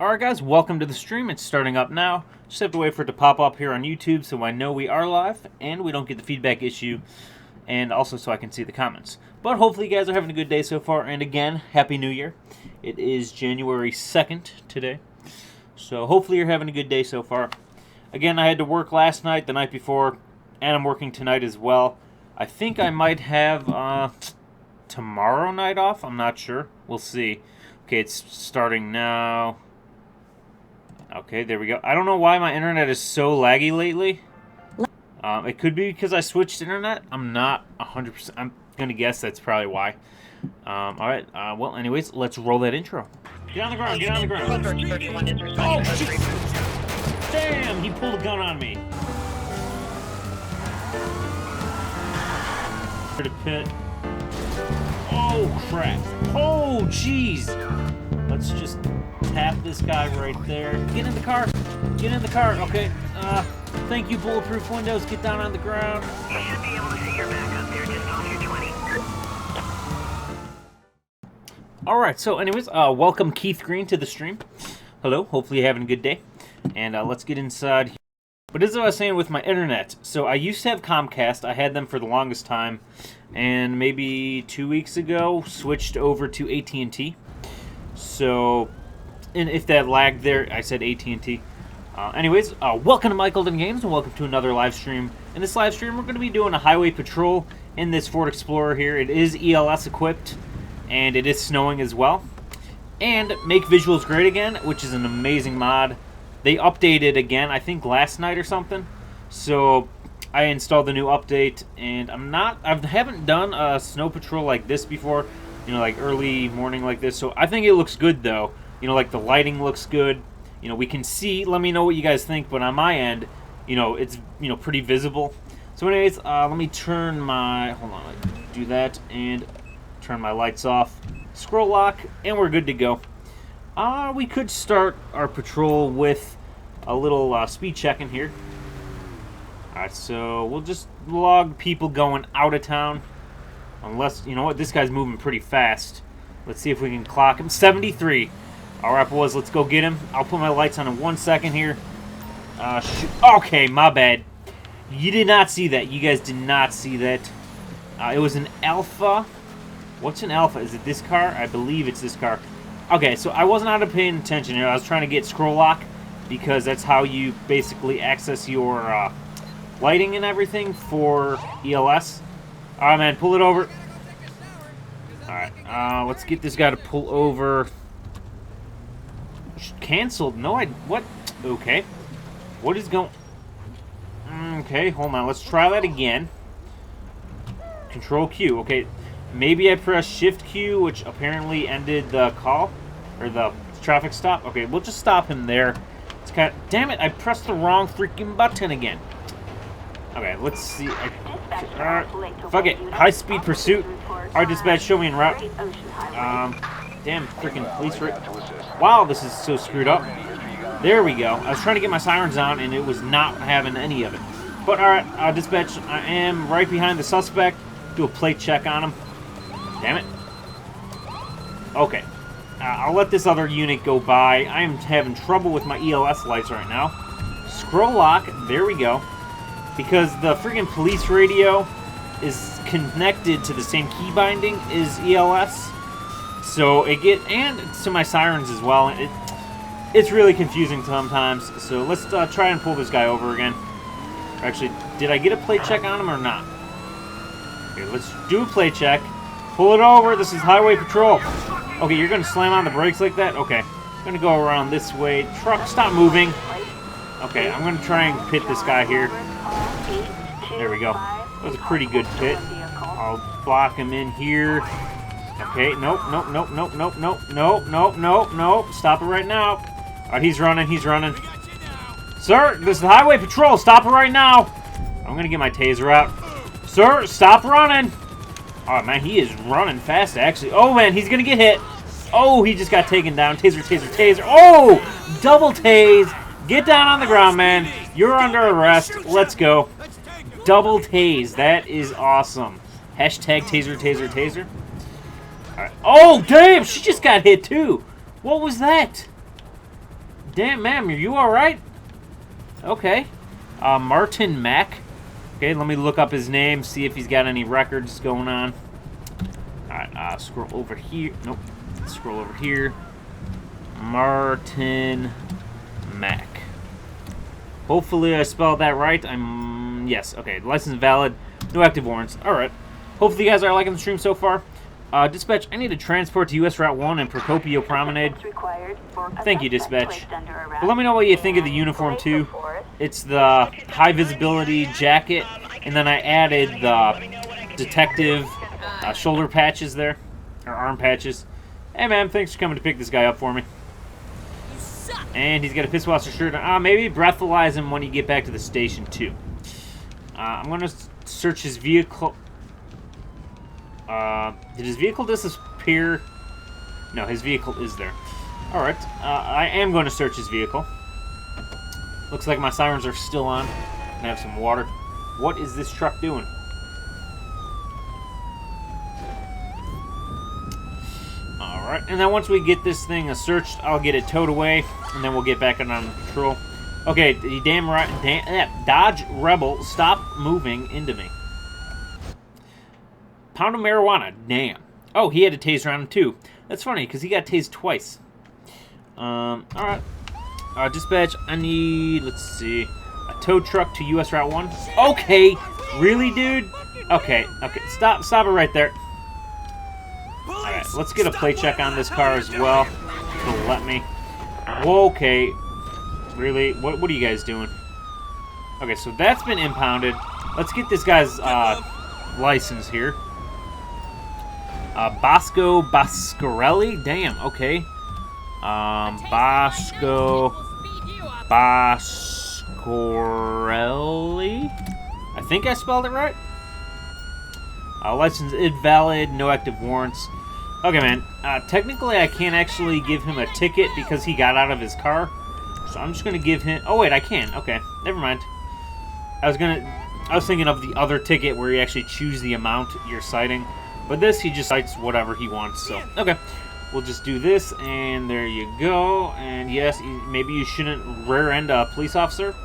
Alright guys, welcome to the stream. It's starting up now. Just have to wait for it to pop up here on YouTube so I know we are live and we don't get the feedback issue, and also so I can see the comments. But hopefully you guys are having a good day so far, and again, Happy New Year. It is January 2nd today, so hopefully you're having a good day so far. Again, I had to work last night, the night before, and I'm working tonight as well. I think I might have tomorrow night off. I'm not sure. We'll see. Okay, it's starting now. Okay, there we go. I don't know why my internet is so laggy lately. It could be because I switched internet. I'm not 100%. I'm going to guess that's probably why. Alright, well, anyways, let's roll that intro. Get on the ground, get on the ground. Oh, shit! Damn, he pulled a gun on me. For the pit. Oh, crap. Oh, jeez. Let's just tap this guy right there. Get in the car. Get in the car. Okay. Thank you, bulletproof windows. Get down on the ground. You should be able to see your back up there just off your 20. Alright, so anyways, welcome Keith Green to the stream. Hello. Hopefully you're having a good day. And let's get inside here. But as I was saying with my internet, so I used to have Comcast. I had them for the longest time. And maybe 2 weeks ago, switched over to AT&T. So, and if that lagged there, I said AT&T. Anyways, welcome to Michaelton Games, and welcome to another live stream. In this live stream, we're going to be doing a highway patrol in this Ford Explorer here. It is ELS equipped, and it is snowing as well. And Make Visuals Great Again, which is an amazing mod. They updated again, I think last night or something. So I installed the new update, and I haven't done a snow patrol like this before. You know, like early morning like this. So I think it looks good though. You know, like the lighting looks good. You know, we can see. Let me know what you guys think. But on my end, you know, it's, you know, pretty visible. So anyways, let me turn my, hold on, do that and turn my lights off. Scroll lock, and we're good to go. We could start our patrol with a little speed check in here. Alright, so we'll just log people going out of town. Unless, you know what, this guy's moving pretty fast. Let's see if we can clock him. 73. Alright, boys, let's go get him. I'll put my lights on in 1 second here. Shoot. Okay, my bad. You did not see that. You guys did not see that. It was an Alpha. What's an Alpha? Is it this car? I believe it's this car. Okay, so I wasn't out of paying attention here. I was trying to get scroll lock because that's how you basically access your lighting and everything for ELS. Alright, man, pull it over. Alright, let's get this guy to pull over. Cancelled? No, what? Okay. What is going... Okay, hold on. Let's try that again. Control Q. Okay, maybe I pressed Shift Q, which apparently ended the call. Or the traffic stop. Okay, we'll just stop him there. It's kind of... Damn it, I pressed the wrong freaking button again. Okay, let's see. Fuck it. High-speed pursuit. Our dispatch, show me en route. Damn, freaking police. Wow, this is so screwed up. There we go. I was trying to get my sirens on, and it was not having any of it. But, alright, dispatch, I am right behind the suspect. Do a plate check on him. Damn it. Okay. I'll let this other unit go by. I am having trouble with my ELS lights right now. Scroll lock. There we go. Because the friggin' police radio is connected to the same key binding as ELS. So it and to my sirens as well. It's really confusing sometimes. So let's try and pull this guy over again. Actually, did I get a plate check on him or not? Okay, let's do a plate check. Pull it over. This is highway patrol. Okay, you're gonna slam on the brakes like that? Okay. I'm gonna go around this way. Truck, stop moving. Okay, I'm gonna try and pit this guy here. There we go. That was a pretty good pit. I'll block him in here. Okay, nope. Stop it right now. Alright, he's running. Sir, this is highway patrol. Stop it right now. I'm gonna get my taser out. Sir, stop running. Alright, man, he is running fast, actually. Oh, man, he's gonna get hit. Oh, he just got taken down. Taser. Oh, double tase. Get down on the ground, man. You're under arrest. Let's go. Double tase. That is awesome. Hashtag taser. All right. Oh, damn. She just got hit, too. What was that? Damn, ma'am, are you alright? Okay. Martin Mack. Okay, let me look up his name, see if he's got any records going on. Alright, scroll over here. Nope. Scroll over here. Martin Mack. Hopefully I spelled that right. Yes, okay. License valid. No active warrants. Alright. Hopefully you guys are liking the stream so far. Dispatch, I need a transport to US Route 1 and Procopio Promenade. Thank you, Dispatch. But let me know what you think of the uniform, too. It's the high visibility jacket, and then I added the detective shoulder patches there, or arm patches. Hey, man, thanks for coming to pick this guy up for me. And he's got a piss washer shirt on. Maybe breathalyze him when you get back to the station, too. I'm going to search his vehicle. Did his vehicle disappear? No, his vehicle is there. Alright, I am going to search his vehicle. Looks like my sirens are still on. Can I have some water? What is this truck doing? Alright, and then once we get this thing searched, I'll get it towed away, and then we'll get back on patrol. Okay, the damn right, Dodge Rebel, stop moving into me. Pound of marijuana, damn. Oh, he had a taser on him too. That's funny, because he got tased twice. Alright. Dispatch, I need, let's see, a tow truck to US Route 1. Okay, really, dude? Okay, stop it right there. Alright, let's get a plate check on this car as well. It'll let me. Okay. Really? What are you guys doing? Okay, so that's been impounded. Let's get this guy's license here. Bosco Boscarelli? Damn, okay. Bosco Boscarelli? I think I spelled it right. License invalid, no active warrants. Okay, man. Technically, I can't actually give him a ticket because he got out of his car. So I'm just gonna give him. Oh wait, I can. Okay, never mind. I was thinking of the other ticket where you actually choose the amount you're citing, but this he just cites whatever he wants. So okay, we'll just do this, and there you go. And yes, maybe you shouldn't rear-end a police officer,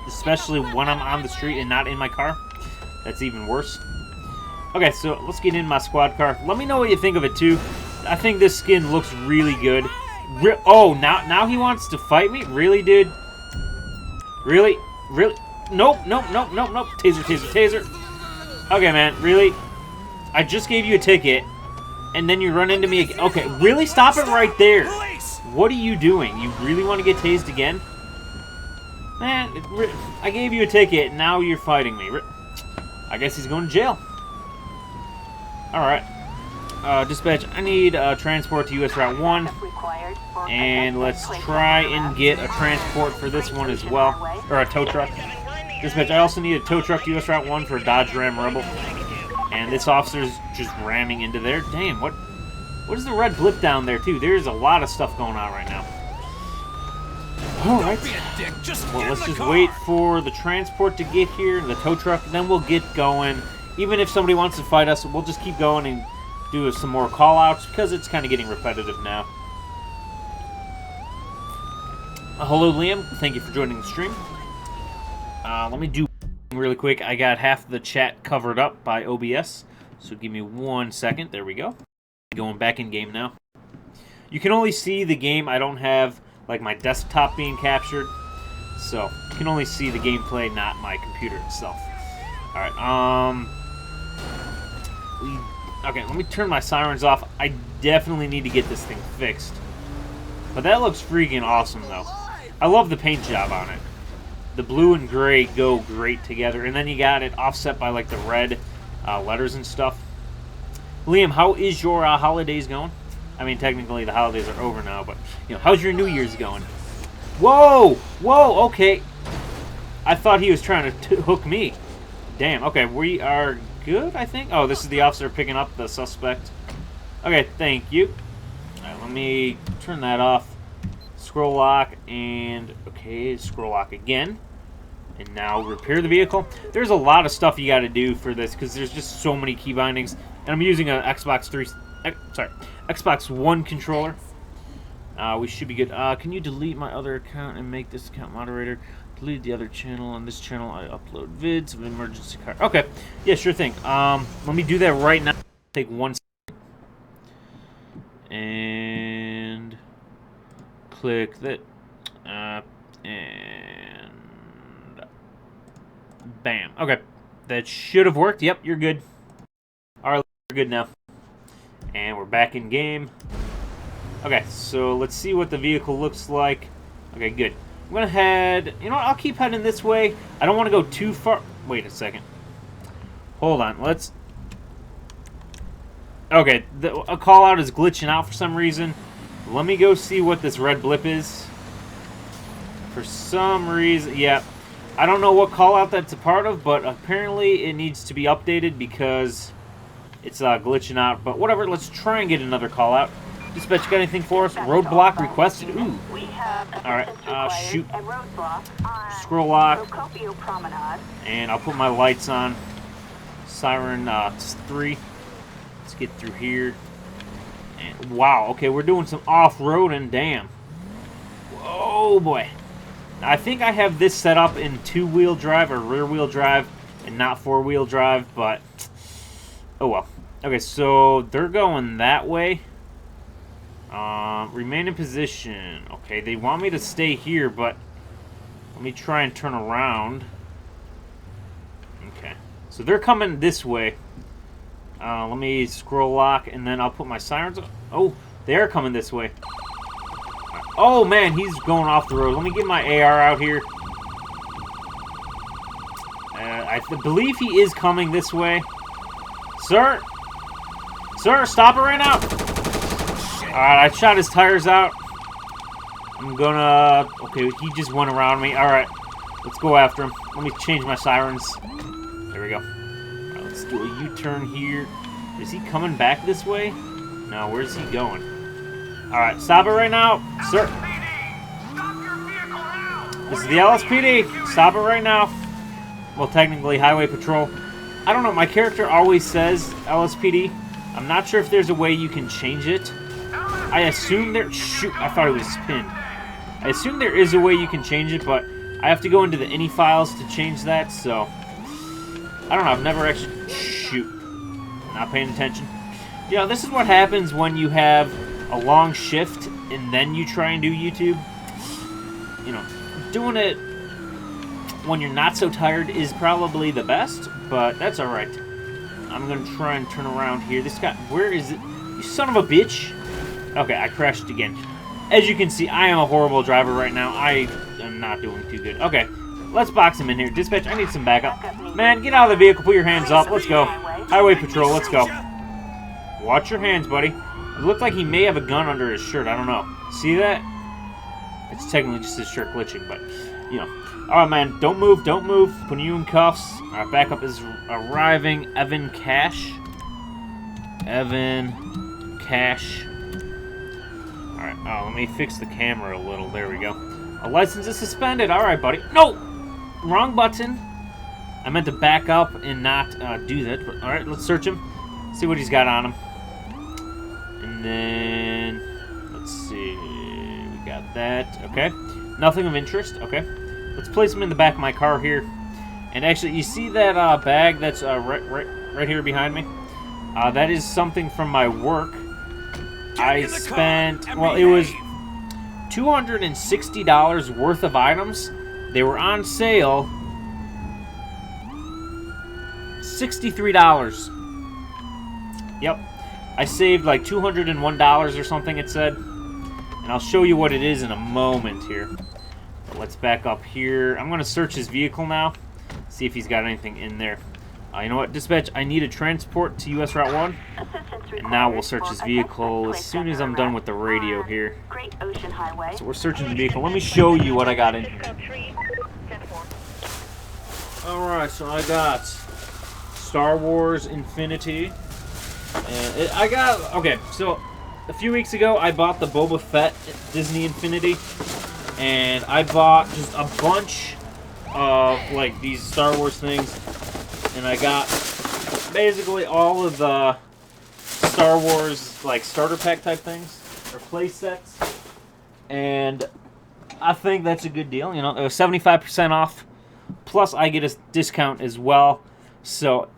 especially when I'm on the street and not in my car. That's even worse. Okay, so let's get in my squad car. Let me know what you think of it too. I think this skin looks really good. Oh, now he wants to fight me? Really, dude? Really? Really? Nope. Taser. Okay, man, really? I just gave you a ticket, and then you run into me again. Okay, really? Stop it right there. What are you doing? You really want to get tased again? Man, I gave you a ticket, now you're fighting me. I guess he's going to jail. Alright. Dispatch, I need a transport to US Route 1. And let's try and get a transport for this one as well. Or a tow truck. Dispatch, I also need a tow truck to US Route 1 for a Dodge Ram Rebel. And this officer's just ramming into there. Damn, what is the red blip down there, too? There's a lot of stuff going on right now. Alright. Well, let's just wait for the transport to get here, the tow truck, and then we'll get going. Even if somebody wants to fight us, we'll just keep going and do some more call-outs, because it's kind of getting repetitive now. Hello, Liam. Thank you for joining the stream. Let me do really quick. I got half the chat covered up by OBS, so give me 1 second. There we go. Going back in game now. You can only see the game. I don't have like my desktop being captured, so you can only see the gameplay, not my computer itself. All right. Okay, let me turn my sirens off. I definitely need to get this thing fixed. But that looks freaking awesome, though. I love the paint job on it. The blue and gray go great together. And then you got it offset by, like, the red letters and stuff. Liam, how is your holidays going? I mean, technically the holidays are over now, but, you know, how's your New Year's going? Whoa! Whoa, okay. I thought he was trying to hook me. Damn, okay, we are good, I think. Oh, this is the officer picking up the suspect. Okay, thank you. Alright, let me turn that off. Scroll lock, and okay, scroll lock again. And now repair the vehicle. There's a lot of stuff you got to do for this because there's just so many key bindings. And I'm using an Xbox One controller. We should be good. Can you delete my other account and make this account moderator? Delete the other channel. On this channel, I upload vids of emergency car. Okay. Yeah, sure thing. Let me do that right now. Take 1 second. And click that. And bam. Okay. That should have worked. Yep, you're good. Alright, we're good now. And we're back in game. Okay, so let's see what the vehicle looks like. Okay, good. I'm gonna head... You know what? I'll keep heading this way. I don't want to go too far... Wait a second. Hold on. Let's... Okay, a call out is glitching out for some reason. Let me go see what this red blip is. For some reason... Yeah. I don't know what call out that's a part of, but apparently it needs to be updated because it's glitching out. But whatever, let's try and get another call out. Dispatch, got anything for us? Roadblock requested. Ooh. Alright, shoot. Scroll lock. And I'll put my lights on. Siren 3. Let's get through here. And wow, okay, we're doing some off-roading. Damn. Whoa, boy. I think I have this set up in 2-wheel drive or rear-wheel drive and not 4-wheel drive, but oh well. Okay, so they're going that way. Remain in position. Okay, they want me to stay here, but let me try and turn around. Okay, so they're coming this way. Let me scroll lock, and then I'll put my sirens on. Oh, they are coming this way. Oh, man, he's going off the road. Let me get my AR out here. I believe he is coming this way. Sir? Sir, stop it right now. Alright, I shot his tires out. I'm gonna... Okay, he just went around me. Alright, let's go after him. Let me change my sirens. There we go. Alright, let's do a U-turn here. Is he coming back this way? No, where's he going? Alright, stop it right now, sir. This is the LSPD. Stop it right now. Well, technically, Highway Patrol. I don't know, my character always says LSPD. I'm not sure if there's a way you can change it. I assume there... Shoot, I thought it was pinned. I assume there is a way you can change it, but I have to go into the ini files to change that, so... I don't know, I've never actually... Shoot. Not paying attention. You know, this is what happens when you have a long shift and then you try and do YouTube. You know, doing it when you're not so tired is probably the best, but that's alright. I'm gonna try and turn around here. This guy, where is it? You son of a bitch! Okay, I crashed again. As you can see, I am a horrible driver right now. I am not doing too good. Okay, let's box him in here. Dispatch, I need some backup. Man, get out of the vehicle, put your hands up, let's go. Highway Patrol, let's go. Watch your hands, buddy. It looked like he may have a gun under his shirt. I don't know. See that? It's technically just his shirt glitching, but, you know. Alright, man. Don't move. Don't move. Putting you in cuffs. Alright, backup is arriving. Evan Cash. Evan Cash. Alright, let me fix the camera a little. There we go. A license is suspended. Alright, buddy. No! Wrong button. I meant to back up and not do that. But alright, let's search him. See what he's got on him. And then, let's see, we got that, okay. Nothing of interest, okay. Let's place him in the back of my car here. And actually, you see that bag that's right here behind me? That is something from my work. I spent, well, it was $260 worth of items. They were on sale. $63. Yep. I saved like $201 or something, it said. And I'll show you what it is in a moment here. But let's back up here. I'm going to search his vehicle now. See if he's got anything in there. You know what, dispatch, I need a transport to US Route 1. And now we'll search his vehicle as soon as I'm done with the radio here. So we're searching the vehicle. Let me show you what I got in here. Alright, so I got Star Wars Infinity. And I got, okay, so a few weeks ago I bought the Boba Fett Disney Infinity, and I bought just a bunch of like these Star Wars things, and I got basically all of the Star Wars like starter pack type things or play sets. And I think that's a good deal. You know, 75% off. Plus, I get a discount as well. So,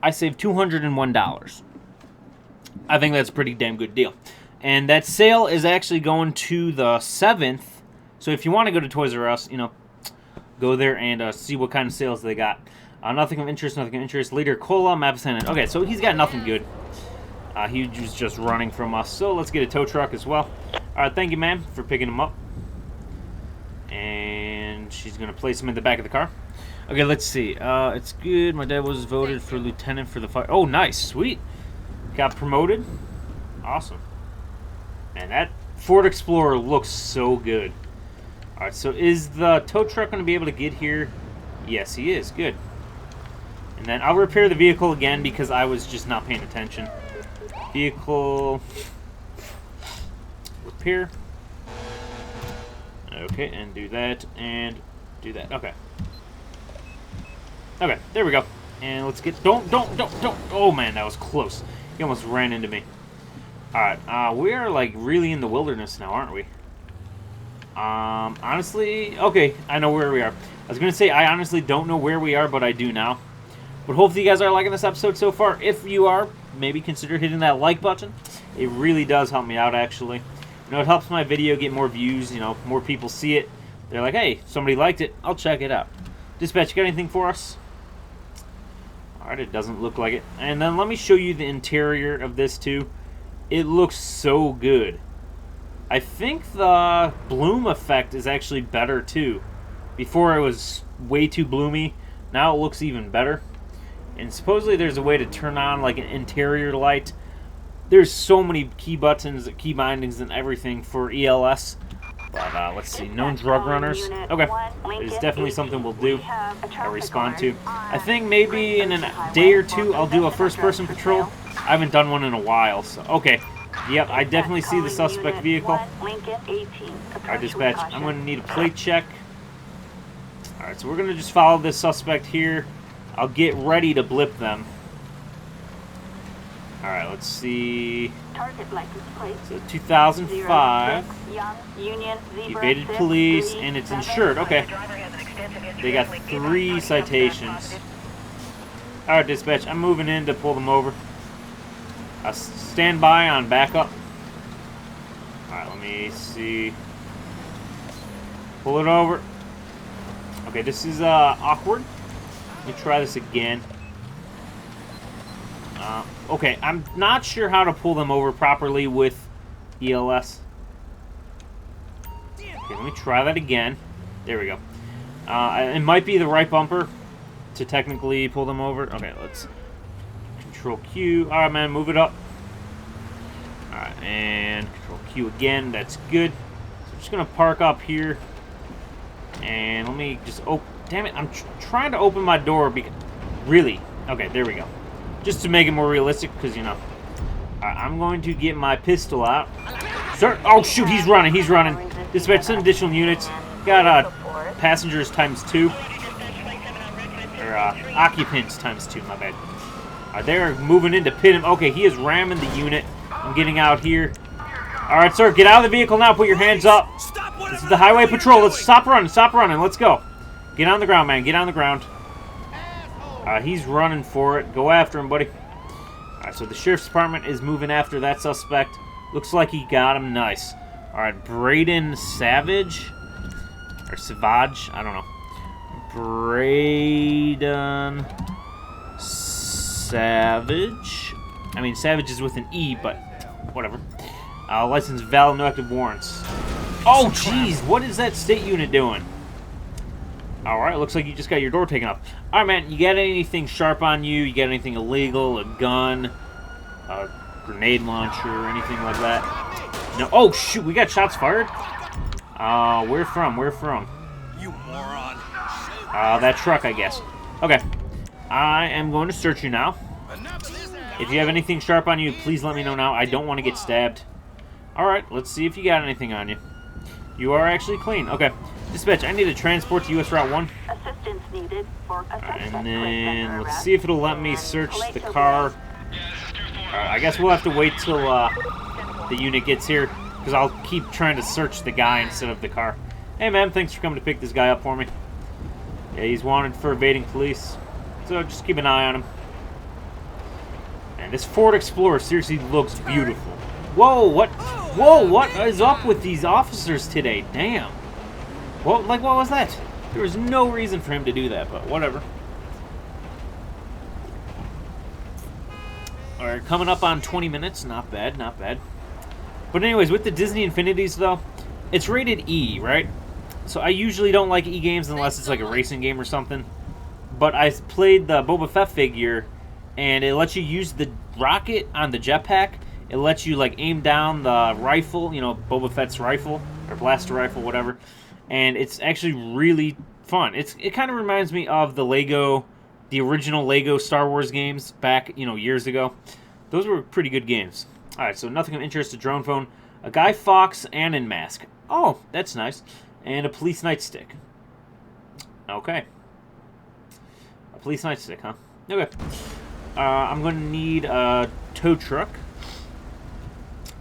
I saved $201. I think that's a pretty damn good deal. And that sale is actually going to the 7th. So, if you want to go to Toys R Us, you know, go there and see what kind of sales they got. Nothing of interest, nothing of interest. Leader Cola, map assignment. Okay, so he's got nothing good. He was just running from us. So, let's get a tow truck as well. Alright, thank you, ma'am, for picking him up. And she's going to place him in the back of the car. Okay, let's see. It's good. My dad was voted for lieutenant for the fire. Oh, nice. Sweet. Got promoted. Awesome. Man, that Ford Explorer looks so good. Alright, so is the tow truck going to be able to get here? Yes, he is. Good. And then I'll repair the vehicle again because I was just not paying attention. Vehicle. Repair. Okay, and do that, and do that. Okay. Okay, there we go. And let's get... Don't. Oh, man, that was close. He almost ran into me. Alright, we are, like, really in the wilderness now, aren't we? Honestly... Okay, I know where we are. I was going to say, I honestly don't know where we are, but I do now. But hopefully you guys are liking this episode so far. If you are, maybe consider hitting that like button. It really does help me out, actually. You know, it helps my video get more views, you know, more people see it. They're like, hey, somebody liked it, I'll check it out. Dispatch, you got anything for us? Alright, it doesn't look like it. And then let me show you the interior of this, too. It looks so good. I think the bloom effect is actually better, too. Before it was way too bloomy. Now it looks even better. And supposedly there's a way to turn on, like, an interior light. There's so many key buttons, key bindings, and everything for ELS. But let's see, known drug runners. Okay, it's definitely something we'll do or respond to. I think maybe in a day or two I'll do a first-person patrol. I haven't done one in a while, so okay. Yep, I definitely see the suspect vehicle. Alright, dispatch, I'm going to need a plate check. Alright, so we're going to just follow this suspect here. I'll get ready to blip them. Alright, let's see. So 2005. Evaded police, and it's insured. Okay. They got 3 citations. Alright, dispatch, I'm moving in to pull them over. Stand by on backup. Alright, let me see. Pull it over. Okay, this is awkward. Let me try this again. Okay, I'm not sure how to pull them over properly with ELS. Okay, let me try that again. There we go. It might be the right bumper to technically pull them over. Okay, let's Control Q. Alright, man, move it up. Alright, and Control Q again. That's good. So I'm just going to park up here. And let me just open... Damn it, I'm trying to open my door because... Really? Okay, there we go. Just to make it more realistic, because, you know. I'm going to get my pistol out. Sir, oh, shoot, he's running, he's running. Dispatch, send additional units. Got passengers ×2. Or occupants ×2, my bad. They're moving in to pit him. Okay, he is ramming the unit. I'm getting out here. Alright, sir, get out of the vehicle now. Put your hands up. This is the highway patrol. Let's stop running. Let's go. Get on the ground, man. Get on the ground. He's running for it. Go after him, buddy. Alright, so the sheriff's department is moving after that suspect. Looks like he got him. Nice. Alright, Braden Savage. Or Savage. I don't know. Braden Savage. I mean, Savage is with an E, but whatever. License valid, no active warrants. Oh, jeez. What is that state unit doing? Alright, looks like you just got your door taken off. Alright, man, you got anything sharp on you? You got anything illegal? A gun? A grenade launcher? Anything like that? No. Oh, shoot, we got shots fired? Where from? You moron. That truck, I guess. Okay. I am going to search you now. If you have anything sharp on you, please let me know now. I don't want to get stabbed. Alright, let's see if you got anything on you. You are actually clean. Okay. Dispatch, I need a transport to US Route 1. Assistance needed for And then let's see if it'll let me search the car. I guess we'll have to wait till the unit gets here. Because I'll keep trying to search the guy instead of the car. Hey, man, thanks for coming to pick this guy up for me. Yeah, he's wanted for evading police. So just keep an eye on him. And this Ford Explorer seriously looks beautiful. Whoa, what? Whoa, what is up with these officers today? Damn. What was that? There was no reason for him to do that, but whatever. Alright, coming up on 20 minutes. Not bad, not bad. But anyways, with the Disney Infinities, though, it's rated E, right? So I usually don't like E games unless it's like a racing game or something. But I played the Boba Fett figure, and it lets you use the rocket on the jetpack. It lets you, like, aim down the rifle, you know, Boba Fett's rifle, or blaster rifle, whatever. And it's actually really fun. It kind of reminds me of the original Lego Star Wars games back, you know, years ago. Those were pretty good games. Alright, so nothing of interest, a drone phone, a Guy Fawkes Anon mask. Oh, that's nice. And a police nightstick. Okay. A police nightstick, huh? Okay. I'm going to need a tow truck.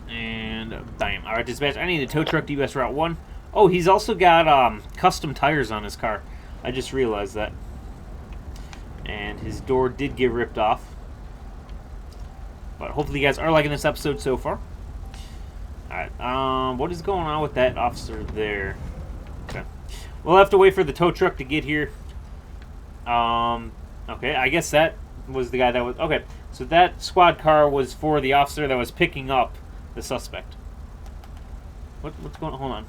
And bam. Alright, dispatch, I need a tow truck to US Route 1. Oh, he's also got custom tires on his car. I just realized that. And his door did get ripped off. But hopefully you guys are liking this episode so far. Alright, what is going on with that officer there? Okay. We'll have to wait for the tow truck to get here. Okay, I guess that was the guy that was... Okay, so that squad car was for the officer that was picking up the suspect. What's going on? Hold on.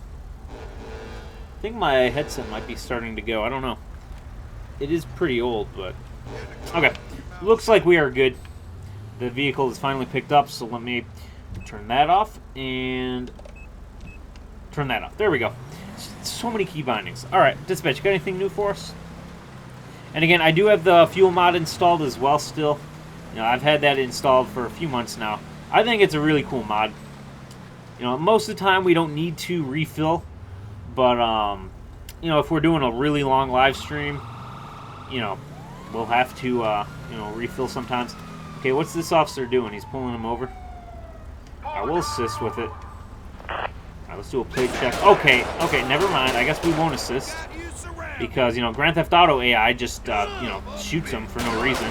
I think my headset might be starting to go. I don't know. It is pretty old, but... Okay, looks like we are good. The vehicle is finally picked up, so let me turn that off and turn that off. There we go. So many key bindings. Alright, dispatch, you got anything new for us? And again, I do have the fuel mod installed as well still. You know, I've had that installed for a few months now. I think it's a really cool mod. You know, most of the time we don't need to refill, but you know, if we're doing a really long live stream, you know, we'll have to you know, refill sometimes. Okay, what's this officer doing? He's pulling him over. I will assist with it. Alright, let's do a plate check. Okay, never mind. I guess we won't assist. Because, you know, Grand Theft Auto AI just, you know, shoots him for no reason.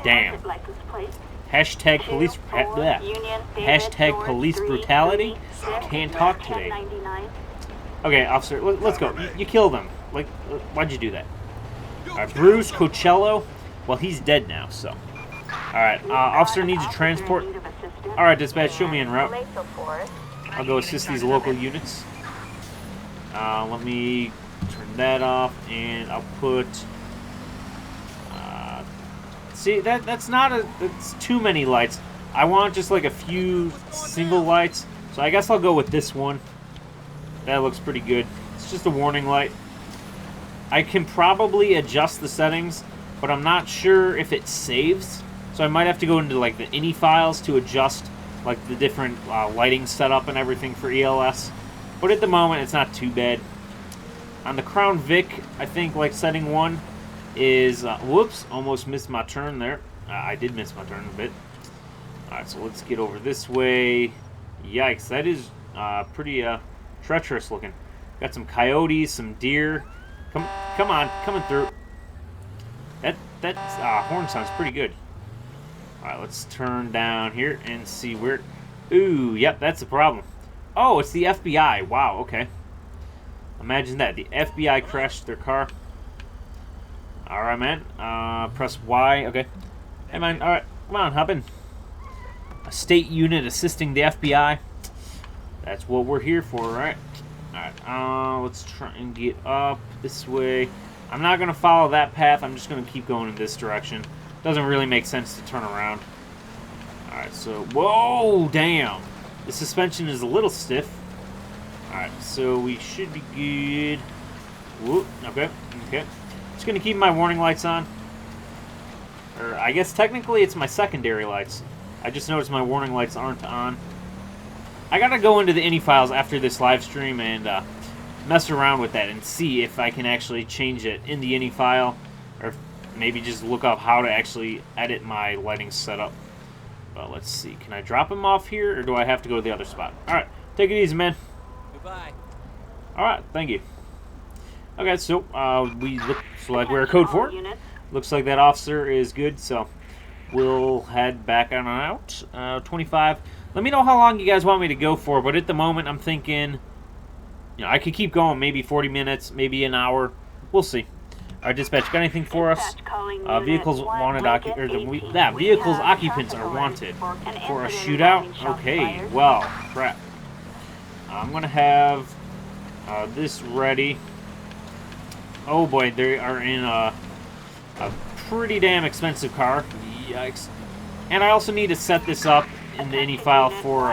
Damn. Hashtag police... Hashtag police brutality? Can't talk today. Okay, officer, let's go. You killed him. Like, why'd you do that? Alright, Bruce Coachello. Well, he's dead now, so... Alright, officer needs a transport. Alright, dispatch, show me en route. I'll go assist these local units. Let me turn that off, and I'll put... see, that's not a... It's too many lights. I want just like a few single lights. So I guess I'll go with this one. That looks pretty good. It's just a warning light. I can probably adjust the settings, but I'm not sure if it saves. So I might have to go into like the INI files to adjust like the different lighting setup and everything for ELS. But at the moment, it's not too bad. On the Crown Vic, I think like setting 1 is... whoops, almost missed my turn there. I did miss my turn a bit. Alright, so let's get over this way. Yikes, that is pretty treacherous looking. Got some coyotes, some deer. Come on, coming through. That horn sounds pretty good. Alright, let's turn down here and see where... Ooh, yep, that's the problem. Oh, it's the FBI. Wow, okay. Imagine that. The FBI crashed their car. Alright, man. Press Y. Okay. Hey, man. Alright, come on, hop in. A state unit assisting the FBI. That's what we're here for, right? Alright, let's try and get up this way. I'm not going to follow that path. I'm just going to keep going in this direction. Doesn't really make sense to turn around. Alright, so... Whoa, damn. The suspension is a little stiff. Alright, so we should be good. Whoop, okay. Just going to keep my warning lights on. Or, I guess technically it's my secondary lights. I just noticed my warning lights aren't on. I gotta go into the INI files after this live stream and mess around with that and see if I can actually change it in the INI file, or maybe just look up how to actually edit my lighting setup. But let's see. Can I drop him off here, or do I have to go to the other spot? All right. Take it easy, man. Goodbye. All right. Thank you. Okay, so we look like we're a code 4. Looks like that officer is good, so we'll head back on out. 25. Let me know how long you guys want me to go for, but at the moment I'm thinking, you know, I could keep going, maybe 40 minutes, maybe an hour. We'll see. All right, dispatch, got anything for us? Vehicles wanted vehicles occupants are wanted for a shootout. Okay, well, crap. I'm gonna have this ready. Oh boy, they are in a pretty damn expensive car. Yikes! And I also need to set this up in the INI file for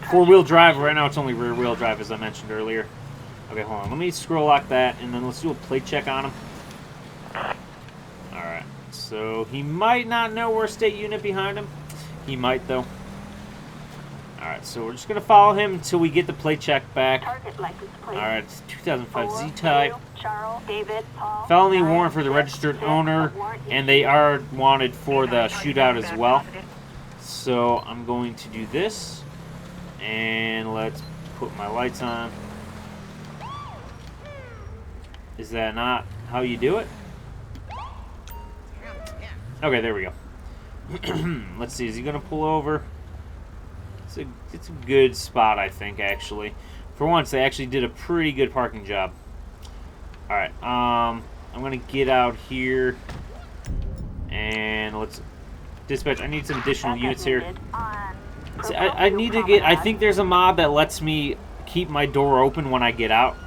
four-wheel drive. Right now, it's only rear-wheel drive, as I mentioned earlier. Okay, hold on. Let me scroll lock that, and then let's do a plate check on him. Alright, so he might not know we're a state unit behind him. He might, though. Alright, so we're just going to follow him until we get the plate check back. Alright, it's 2005 Z-Type. Felony warrant for the registered owner, and they are wanted for the shootout as well. So I'm going to do this, and let's put my lights on. Is that not how you do it? Okay, there we go. Let's see, is he going to pull over? It's a good spot, I think, actually. For once, they actually did a pretty good parking job. Alright, I'm going to get out here, and let's dispatch. I need some additional units here. See, I need to get, I think there's a mod that lets me keep my door open when I get out.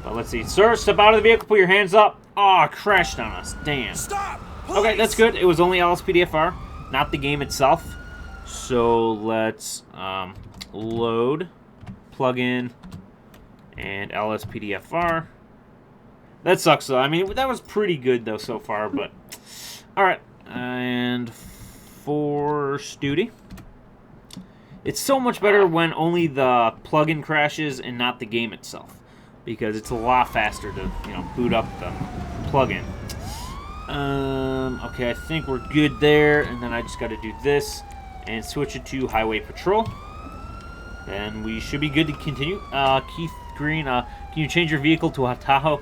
But let's see. Sir, step out of the vehicle, put your hands up. Oh, crashed on us. Damn. Stop! Okay, that's good. It was only LSPDFR, not the game itself. So let's load, plug in, and LSPDFR. That sucks, though. I mean, that was pretty good, though, so far. But all right, and for Studi, it's so much better when only the plug-in crashes and not the game itself, because it's a lot faster to, you know, boot up the plug-in. Okay, I think we're good there, and then I just got to do this and switch it to Highway Patrol. Then we should be good to continue. Keith Green, can you change your vehicle to a Tahoe?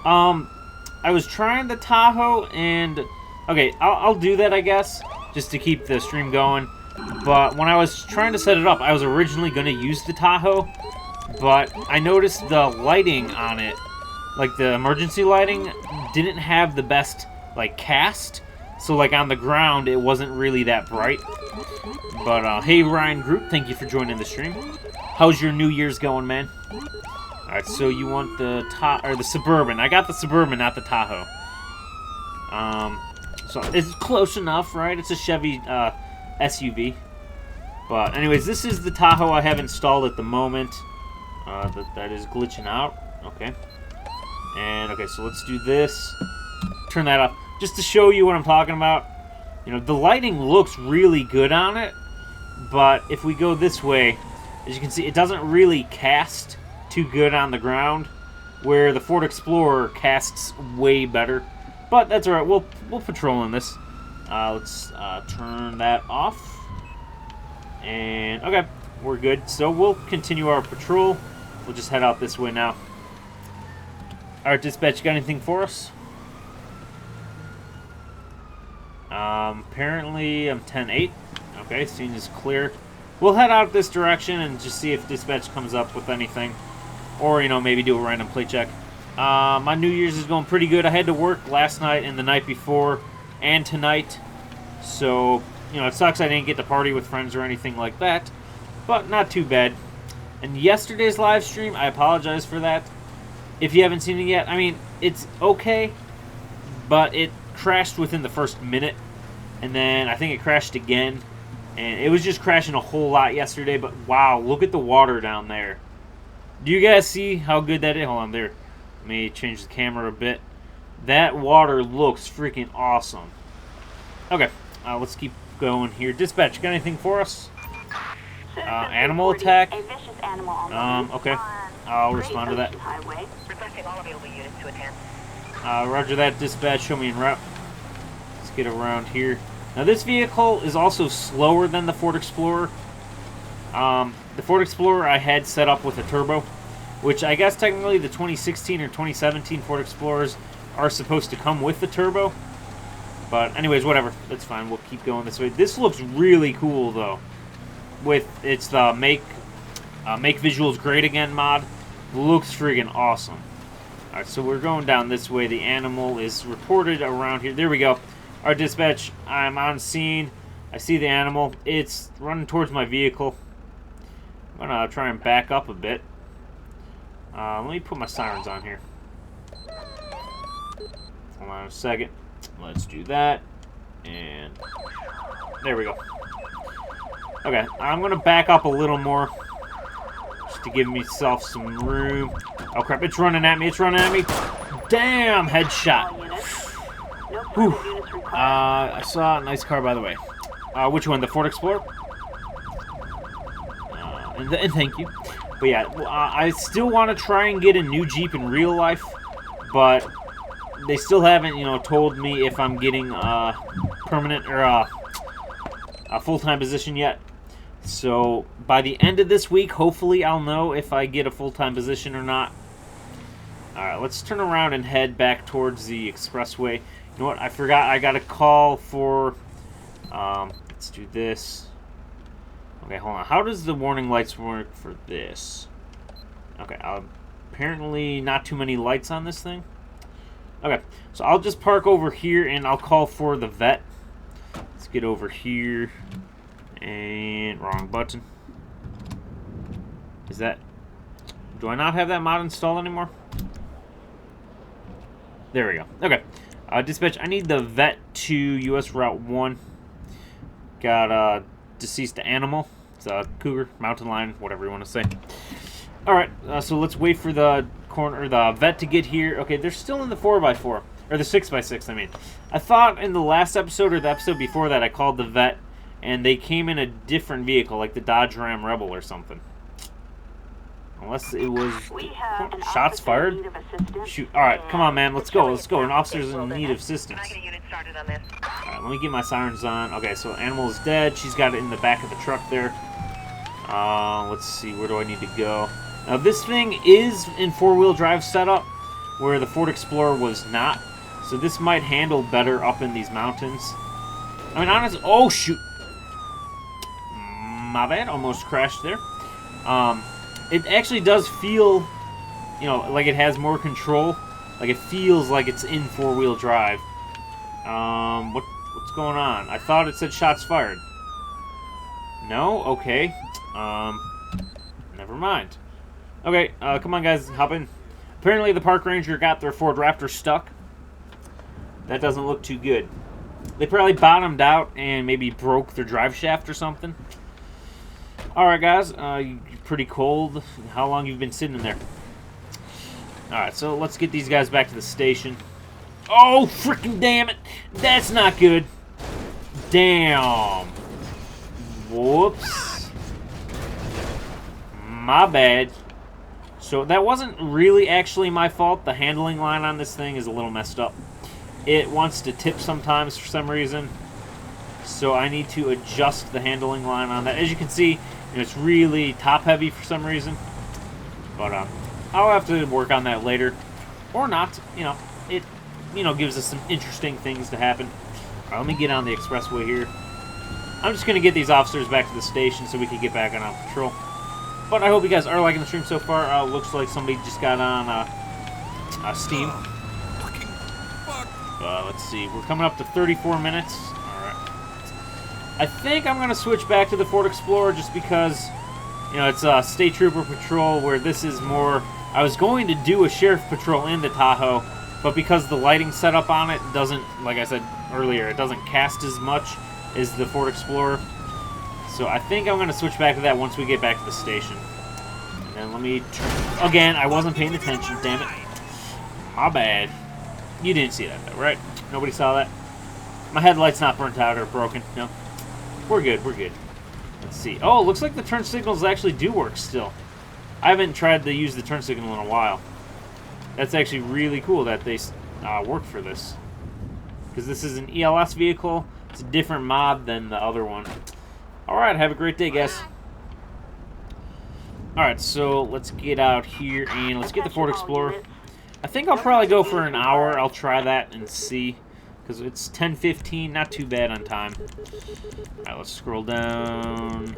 I was trying the Tahoe, and okay, I'll do that, I guess, just to keep the stream going. But when I was trying to set it up, I was originally going to use the Tahoe, but I noticed the lighting on it, like the emergency lighting, didn't have the best, like, cast. So, like, on the ground, it wasn't really that bright. But, hey, Ryan Group, thank you for joining the stream. How's your New Year's going, man? Alright, so you want the Suburban. I got the Suburban, not the Tahoe. So it's close enough, right? It's a Chevy SUV. But, anyways, this is the Tahoe I have installed at the moment. That is glitching out. Okay. And, okay, so let's do this. Turn that off. Just to show you what I'm talking about. You know, the lighting looks really good on it. But if we go this way, as you can see, it doesn't really cast too good on the ground. Where the Ford Explorer casts way better. But that's alright. We'll patrol in this. Let's turn that off. And, okay, we're good. So we'll continue our patrol. We'll just head out this way now. Alright, dispatch, got anything for us? Apparently I'm 10-8. Okay, scene is clear. We'll head out this direction and just see if dispatch comes up with anything. Or, you know, maybe do a random play check. My New Year's is going pretty good. I had to work last night and the night before and tonight. So, you know, it sucks I didn't get to party with friends or anything like that. But not too bad. And yesterday's live stream, I apologize for that. If you haven't seen it yet, I mean, it's okay. But it crashed within the first minute. And then I think it crashed again. And it was just crashing a whole lot yesterday. But wow, look at the water down there. Do you guys see how good that is? Hold on there. Let me change the camera a bit. That water looks freaking awesome. Okay, let's keep going here. Dispatch, got anything for us? Animal attack? Okay. I'll respond to that. Roger that, dispatch. Show me en route. Let's get around here. Now this vehicle is also slower than the Ford Explorer. The Ford Explorer I had set up with a turbo, which I guess technically the 2016 or 2017 Ford Explorers are supposed to come with the turbo. But anyways, whatever. That's fine. We'll keep going this way. This looks really cool, though. It's the Make Visuals Great Again mod. Looks friggin' awesome. Alright, so we're going down this way. The animal is reported around here. There we go. Our dispatch, I'm on scene. I see the animal. It's running towards my vehicle. I'm going to try and back up a bit. Let me put my sirens on here. Hold on a second. Let's do that. And there we go. Okay, I'm going to back up a little more. Just to give myself some room. Oh crap, it's running at me. It's running at me. Damn, headshot. Whew. I saw a nice car, by the way. Which one? The Ford Explorer? And thank you. But yeah, I still want to try and get a new Jeep in real life, but they still haven't, told me if I'm getting a permanent or a full-time position yet. So by the end of this week, hopefully I'll know if I get a full-time position or not. All right, let's turn around and head back towards the expressway. You know what? I forgot. I got a call for. Let's do this. Okay, hold on. How does the warning lights work for this? Okay, apparently not too many lights on this thing. Okay, so I'll just park over here and I'll call for the vet. Let's get over here. And wrong button. Is that... Do I not have that mod installed anymore? There we go. Okay. Dispatch, I need the vet to US Route 1. Got a deceased animal. It's a cougar, mountain lion, whatever you want to say. Alright, so let's wait for the vet to get here. Okay, they're still in the 4x4. Or the 6x6, I mean. I thought in the last episode or the episode before that I called the vet, and they came in a different vehicle, like the Dodge Ram Rebel or something. Unless it was... Shots fired? Shoot. Alright, come on, man. Let's go. Let's go. An officer's in need of assistance. Alright, let me get my sirens on. Okay, so animal is dead. She's got it in the back of the truck there. Let's see. Where do I need to go? Now, this thing is in four-wheel drive setup, where the Ford Explorer was not. So this might handle better up in these mountains. I mean, honestly... Oh, shoot. My bad. Almost crashed there. It actually does feel, like it has more control. Like it feels like it's in four-wheel drive. What's going on? I thought it said shots fired. No? Okay. Never mind. Okay, come on guys, hop in. Apparently the park ranger got their Ford Raptor stuck. That doesn't look too good. They probably bottomed out and maybe broke their drive shaft or something. Alright guys, you're pretty cold. How long you've been sitting in there? Alright, so let's get these guys back to the station. Oh, freaking damn it! That's not good. Damn. Whoops. My bad. So that wasn't really actually my fault. The handling line on this thing is a little messed up. It wants to tip sometimes for some reason. So I need to adjust the handling line on that. As you can see, it's really top-heavy for some reason. But I'll have to work on that later. Or not. It gives us some interesting things to happen. All right, let me get on the expressway here. I'm just going to get these officers back to the station so we can get back on patrol. But I hope you guys are liking the stream so far. Looks like somebody just got on Steam. Let's see. We're coming up to 34 minutes. I think I'm going to switch back to the Ford Explorer just because, it's a State Trooper Patrol where this is more... I was going to do a Sheriff Patrol in the Tahoe, but because the lighting setup on it doesn't, like I said earlier, it doesn't cast as much as the Ford Explorer. So I think I'm going to switch back to that once we get back to the station. And then let me... Again, I wasn't paying attention, damn it. My bad. You didn't see that, though, right? Nobody saw that? My headlight's not burnt out or broken, no? We're good, we're good. Let's see. Oh, looks like the turn signals actually do work still. I haven't tried to use the turn signal in a while. That's actually really cool that they work for this. Because this is an ELS vehicle, It's a different mod than the other one. Alright, have a great day, guys. Alright, so let's get out here and let's get the Ford Explorer. I think I'll probably go for an hour. I'll try that and see. Because it's 10:15, not too bad on time. Alright, let's scroll down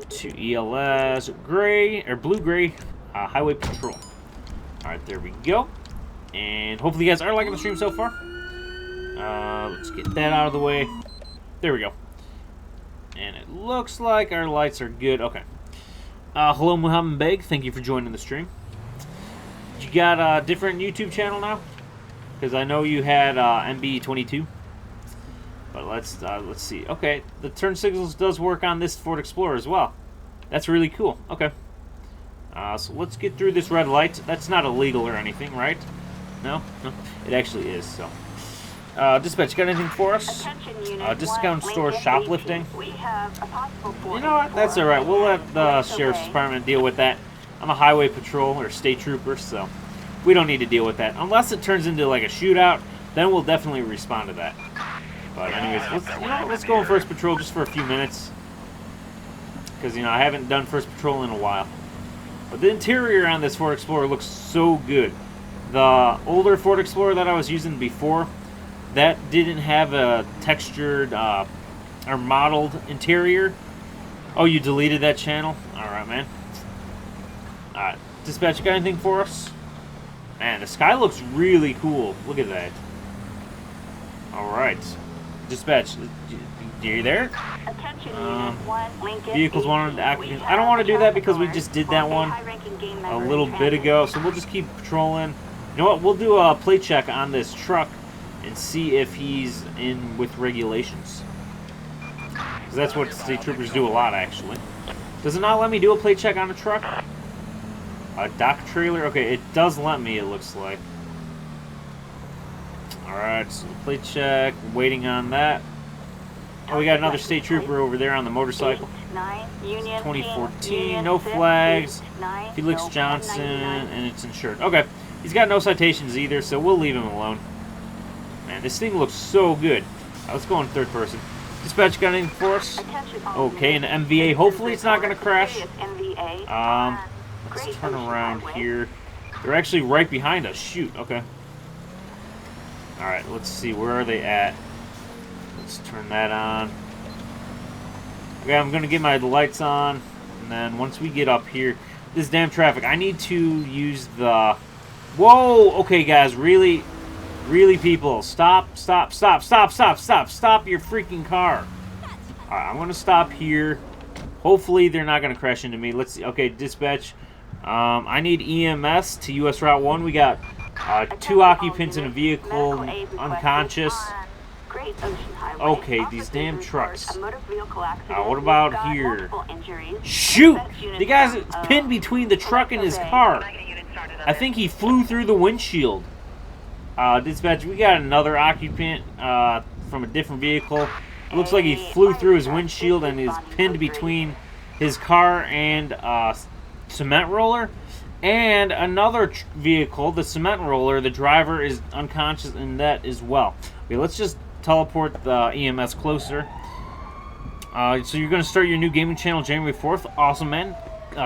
to ELS, gray, or blue-gray, highway patrol. Alright, there we go. And hopefully you guys are liking the stream so far. Let's get that out of the way. There we go. And it looks like our lights are good. Okay. Hello, Muhammad Beg. Thank you for joining the stream. You got a different YouTube channel now? Because I know you had MB22. But let's see. Okay, the turn signals does work on this Ford Explorer as well. That's really cool. Okay. So let's get through this red light. That's not illegal or anything, right? No? No? It actually is, so. Dispatch, got anything for us? Discount store shoplifting. You know what? That's alright. We'll let the Sheriff's Department deal with that. I'm a highway patrol or state trooper, so we don't need to deal with that. Unless it turns into like a shootout, then we'll definitely respond to that. But anyways, let's go on first patrol just for a few minutes. Because, I haven't done first patrol in a while. But the interior on this Ford Explorer looks so good. The older Ford Explorer that I was using before, that didn't have a textured or modeled interior. Oh, you deleted that channel? Alright, man. Alright. Dispatch, you got anything for us? Man, the sky looks really cool. Look at that. Alright. Dispatch, you there? Vehicles wanted occupants. I don't want to do that because we just did that one a little bit ago, so we'll just keep patrolling. You know what? We'll do a plate check on this truck and see if he's in with regulations. Because that's what state troopers do a lot, actually. Does it not let me do a plate check on a truck? A dock trailer? Okay, it does let me, it looks like. Alright, so the plate check. Waiting on that. Oh, we got another state trooper over there on the motorcycle. 2014, no flags. Felix Johnson, and it's insured. Okay, he's got no citations either, so we'll leave him alone. Man, this thing looks so good. Let's go in third person. Dispatch, got anything for us? Okay, and the MVA. Hopefully it's not going to crash. Let's turn around here. They're actually right behind us. Shoot, okay. Alright, let's see. Where are they at? Let's turn that on. Okay, I'm going to get my lights on. And then once we get up here, this damn traffic, I need to use the... Whoa! Okay, guys, really, people. Stop your freaking car. Alright, I'm going to stop here. Hopefully, they're not going to crash into me. Let's see. Okay, dispatch. I need EMS to US Route 1. We got 2 occupants in a vehicle, unconscious. Okay, these damn trucks. What about here? Shoot! The guy's pinned between the truck and his car. I think he flew through the windshield. Dispatch, we got another occupant from a different vehicle. It looks like he flew through his windshield and is pinned between his car and cement roller. And another vehicle, the cement roller, the driver is unconscious in that as well. Okay, let's just teleport the EMS closer. So you're going to start your new gaming channel January 4th. Awesome, man.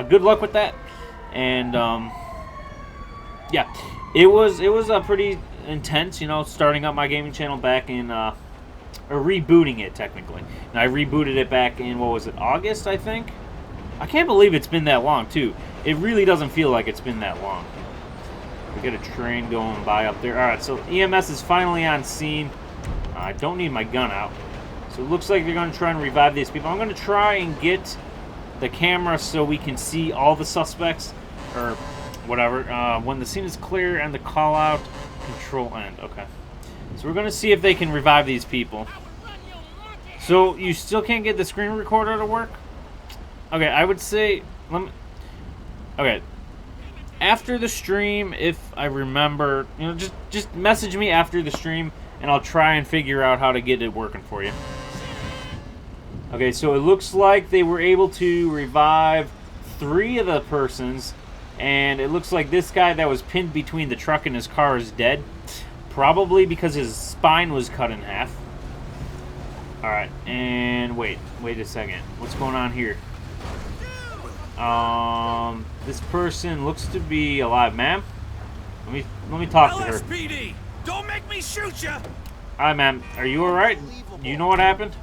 Good luck with that. And, yeah, it was pretty intense, starting up my gaming channel back in, or rebooting it, technically. And I rebooted it back in, what was it, August, I think? I can't believe it's been that long, too. It really doesn't feel like it's been that long. We got a train going by up there. Alright, so EMS is finally on scene. I don't need my gun out. So it looks like they're going to try and revive these people. I'm going to try and get the camera so we can see all the suspects, or whatever, when the scene is clear and the call-out control end. Okay. So we're going to see if they can revive these people. So you still can't get the screen recorder to work? Okay, I would say... Okay. After the stream, if I remember, just message me after the stream, and I'll try and figure out how to get it working for you. Okay, so it looks like they were able to revive 3 of the persons, and it looks like this guy that was pinned between the truck and his car is dead. Probably because his spine was cut in half. Alright, and wait a second. What's going on here? This person looks to be alive, ma'am. Let me talk to her. LSPD, don't make me shoot you. Hi, ma'am. Are you alright? Do you know what happened?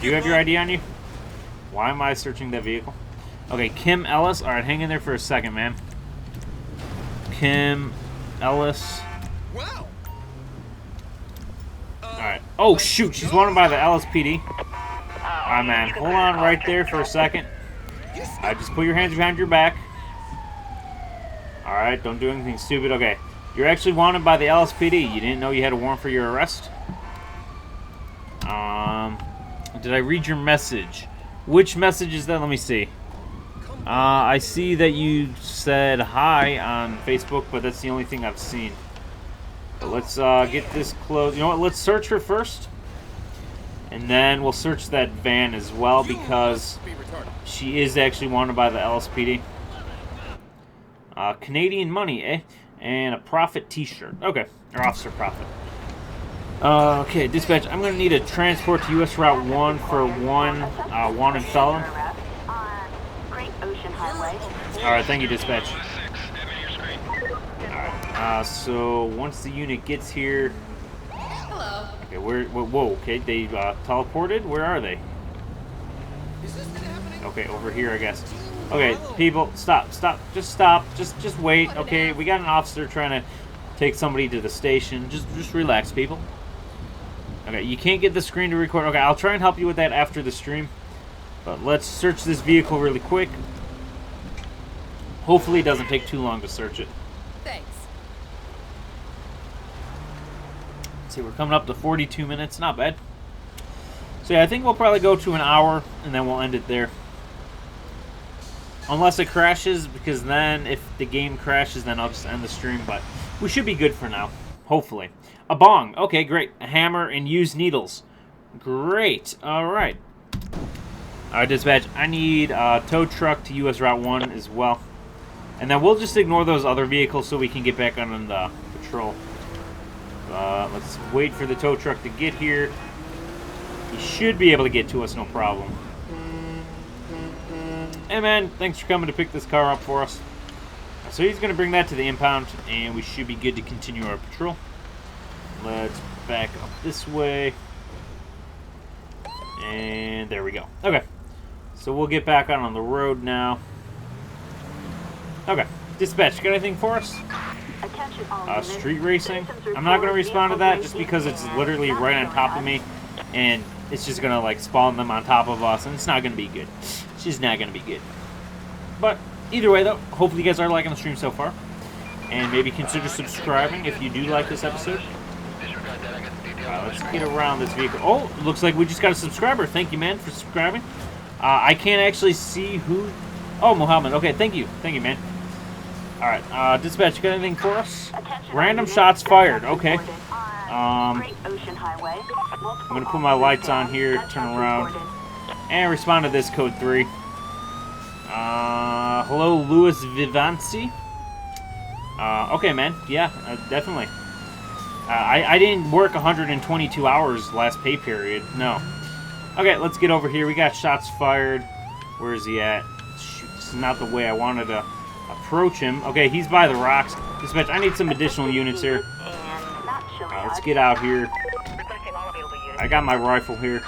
Do you have your ID on you? Why am I searching that vehicle? Okay, Kim Ellis. Alright, hang in there for a second, ma'am. Kim Ellis. Wow. Alright. Oh, shoot. She's wanted by the LSPD. Alright, man. Hold on right there for a second. Just put your hands behind your back. Alright, don't do anything stupid. Okay. You're actually wanted by the LSPD. You didn't know you had a warrant for your arrest? Did I read your message? Which message is that? Let me see. I see that you said hi on Facebook, but that's the only thing I've seen. But let's get this closed. You know what? Let's search her first. And then we'll search that van as well, because she is actually wanted by the LSPD. Canadian money, eh? And a Profit t-shirt. Okay. Or Officer Profit. Okay, dispatch. I'm going to need a transport to U.S. Route 1 for one wanted felon. Alright, thank you, dispatch. Alright, so once the unit gets here... Hello. Okay, whoa, okay, they teleported? Where are they? Okay, over here, I guess. Okay, people, stop, just wait, okay? We got an officer trying to take somebody to the station. Just relax, people. Okay, you can't get the screen to record. Okay, I'll try and help you with that after the stream. But let's search this vehicle really quick. Hopefully it doesn't take too long to search it. Thanks. Let's see, we're coming up to 42 minutes. Not bad. So yeah, I think we'll probably go to an hour, and then we'll end it there. Unless it crashes, because then if the game crashes, then I'll just end the stream. But we should be good for now. Hopefully. A bong. Okay, great. A hammer and used needles. Great. Alright. Alright, dispatch. I need a tow truck to US Route 1 as well. And then we'll just ignore those other vehicles so we can get back on the patrol. Let's wait for the tow truck to get here. He should be able to get to us, no problem. Hey man, thanks for coming to pick this car up for us. So he's going to bring that to the impound, and we should be good to continue our patrol. Let's back up this way. And there we go. Okay. So we'll get back on the road now. Okay. Dispatch, got anything for us? Street racing. I'm not going to respond to that just because it's literally right on top of me. And it's just going to like spawn them on top of us. And it's not going to be good. It's just not going to be good. But either way though, hopefully you guys are liking the stream so far. And maybe consider subscribing if you do like this episode. Let's get around this vehicle. Oh, looks like we just got a subscriber. Thank you, man, for subscribing. I can't actually see who... Oh, Mohammed. Okay, thank you. Thank you, man. Alright, dispatch, you got anything for us? Random shots fired. Okay. I'm going to put my lights on here, turn around, and respond to this code 3. Hello, Louis Vivancy. Okay, man. Yeah, definitely. I didn't work 122 hours last pay period. No. Okay, let's get over here. We got shots fired. Where is he at? Shoot, this is not the way I wanted to approach him. Okay, he's by the rocks. Dispatch, I need some additional units here. Let's get out here. I got my rifle here.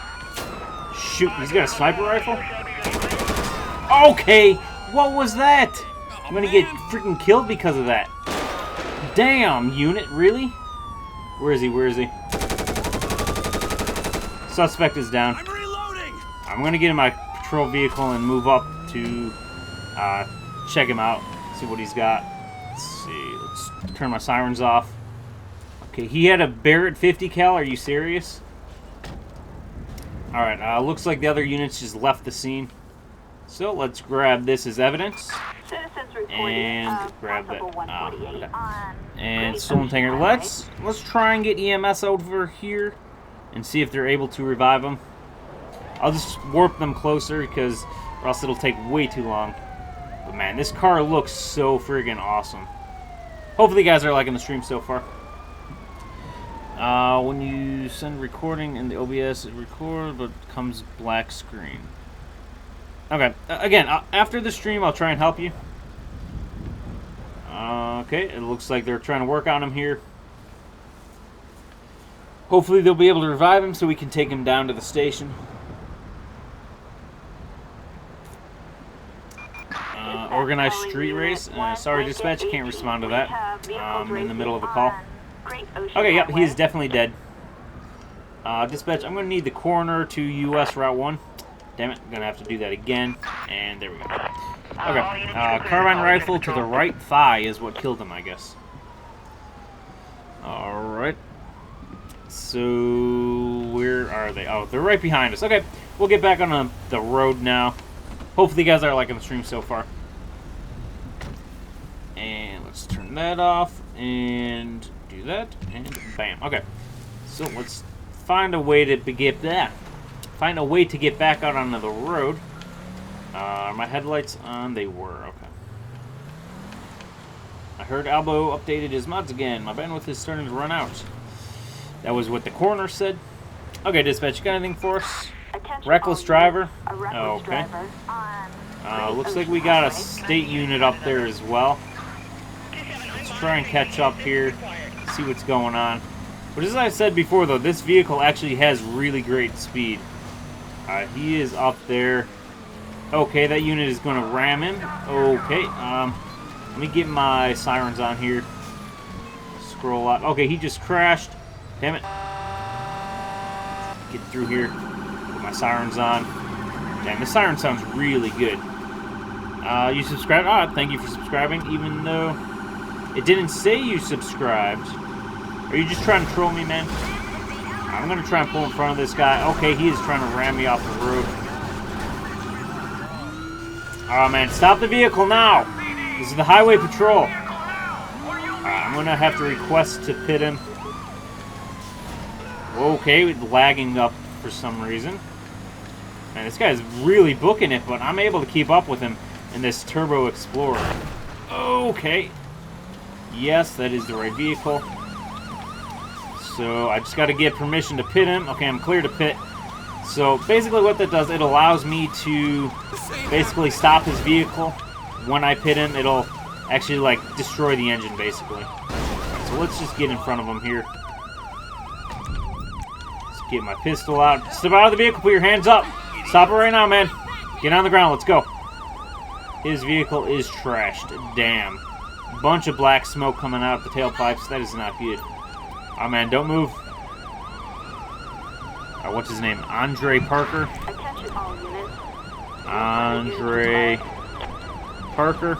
Shoot, he's got a sniper rifle? Okay, what was that? I'm gonna get freaking killed because of that. Damn, unit, really? Where is he? Where is he? Suspect is down. I'm reloading. I'm going to get in my patrol vehicle and move up to check him out, see what he's got. Let's see. Let's turn my sirens off. Okay, he had a Barrett 50 cal. Are you serious? Alright, looks like the other units just left the scene. So let's grab this as evidence. And grab that. Okay. And stolen tanker. Let's try and get EMS over here and see if they're able to revive them. I'll just warp them closer because or else it'll take way too long. But man, this car looks so friggin' awesome. Hopefully you guys are liking the stream so far. When you send recording in the OBS, it records, but comes black screen. Okay, again, after the stream, I'll try and help you. Okay, it looks like they're trying to work on him here. Hopefully they'll be able to revive him so we can take him down to the station. Organized street race. Sorry, dispatch, can't respond to that. I'm in the middle of a call. Okay, yep, he is definitely dead. Dispatch, I'm going to need the coroner to US Route 1. Damn it, I'm going to have to do that again. And there we go. Okay, carbine rifle to the right thigh is what killed him, I guess. Alright. So, where are they? Oh, they're right behind us. Okay, we'll get back on the road now. Hopefully you guys are liking the stream so far. And let's turn that off and do that. And bam. Okay, so let's find a way to get that. Find a way to get back out onto the road. Are my headlights on? They were. Okay. I heard Albo updated his mods again. My bandwidth is starting to run out. That was what the coroner said. Okay, dispatch, you got anything for us? Reckless driver? Okay. Looks like we got a state unit up there as well. Let's try and catch up here, see what's going on. But as I said before, though, this vehicle actually has really great speed. He is up there. Okay, that unit is going to ram him. Okay, let me get my sirens on here. Scroll out. Okay, he just crashed. Damn it. Get through here. Put my sirens on. Damn, this siren sounds really good. You subscribed? Ah, thank you for subscribing, even though it didn't say you subscribed. Are you just trying to troll me, man? I'm going to try and pull in front of this guy. Okay, he is trying to ram me off the road. Oh, man, stop the vehicle now. This is the highway patrol. I'm going to have to request to pit him. Okay, lagging up for some reason. Man, this guy's really booking it, but I'm able to keep up with him in this Turbo Explorer. Okay. Yes, that is the right vehicle. So I just got to get permission to pit him. Okay, I'm clear to pit. So basically what that does, it allows me to basically stop his vehicle. When I pit him, it'll actually, like, destroy the engine, basically. So let's just get in front of him here. Let's get my pistol out. Step out of the vehicle, put your hands up. Stop it right now, man. Get on the ground, let's go. His vehicle is trashed. Damn. Bunch of black smoke coming out of the tailpipes. That is not good. Oh, man, don't move. What's his name? Andre Parker. Andre Parker.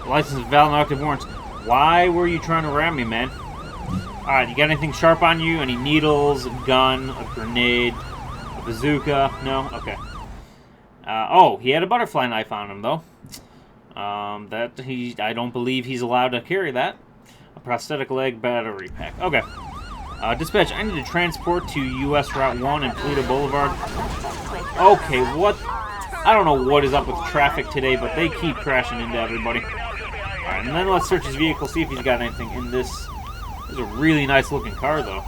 License valid and active warrants. Why were you trying to ram me, man? Alright, you got anything sharp on you? Any needles, a gun, a grenade, a bazooka? No? Okay. Oh, he had a butterfly knife on him, though. I don't believe he's allowed to carry that. A prosthetic leg battery pack. Okay. Dispatch, I need to transport to US Route 1 and Pluto Boulevard. Okay, what? I don't know what is up with traffic today, but they keep crashing into everybody. Alright, and then let's search his vehicle, see if he's got anything in this. This is a really nice looking car, though.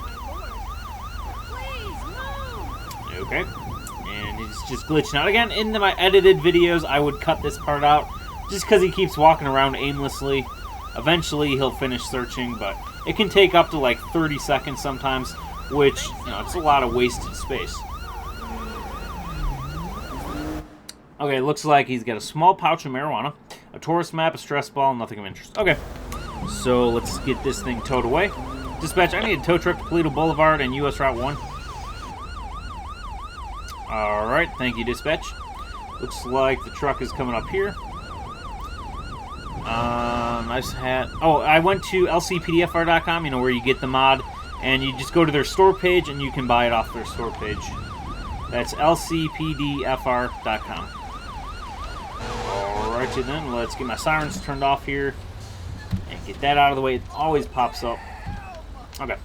Okay. And he's just glitching out. Again, in my edited videos, I would cut this part out, just because he keeps walking around aimlessly. Eventually, he'll finish searching, but it can take up to like 30 seconds sometimes, which, you know, it's a lot of wasted space. Okay, looks like he's got a small pouch of marijuana, a Taurus map, a stress ball, nothing of interest. Okay, so let's get this thing towed away. Dispatch, I need a tow truck to Pluto Boulevard and US Route 1. Alright, thank you, dispatch. Looks like the truck is coming up here. Nice hat. Oh, I went to LSPDFR.com, you know, where you get the mod, and you just go to their store page and you can buy it off their store page. That's LSPDFR.com. Alrighty then, let's get my sirens turned off here and get that out of the way. It always pops up. Okay.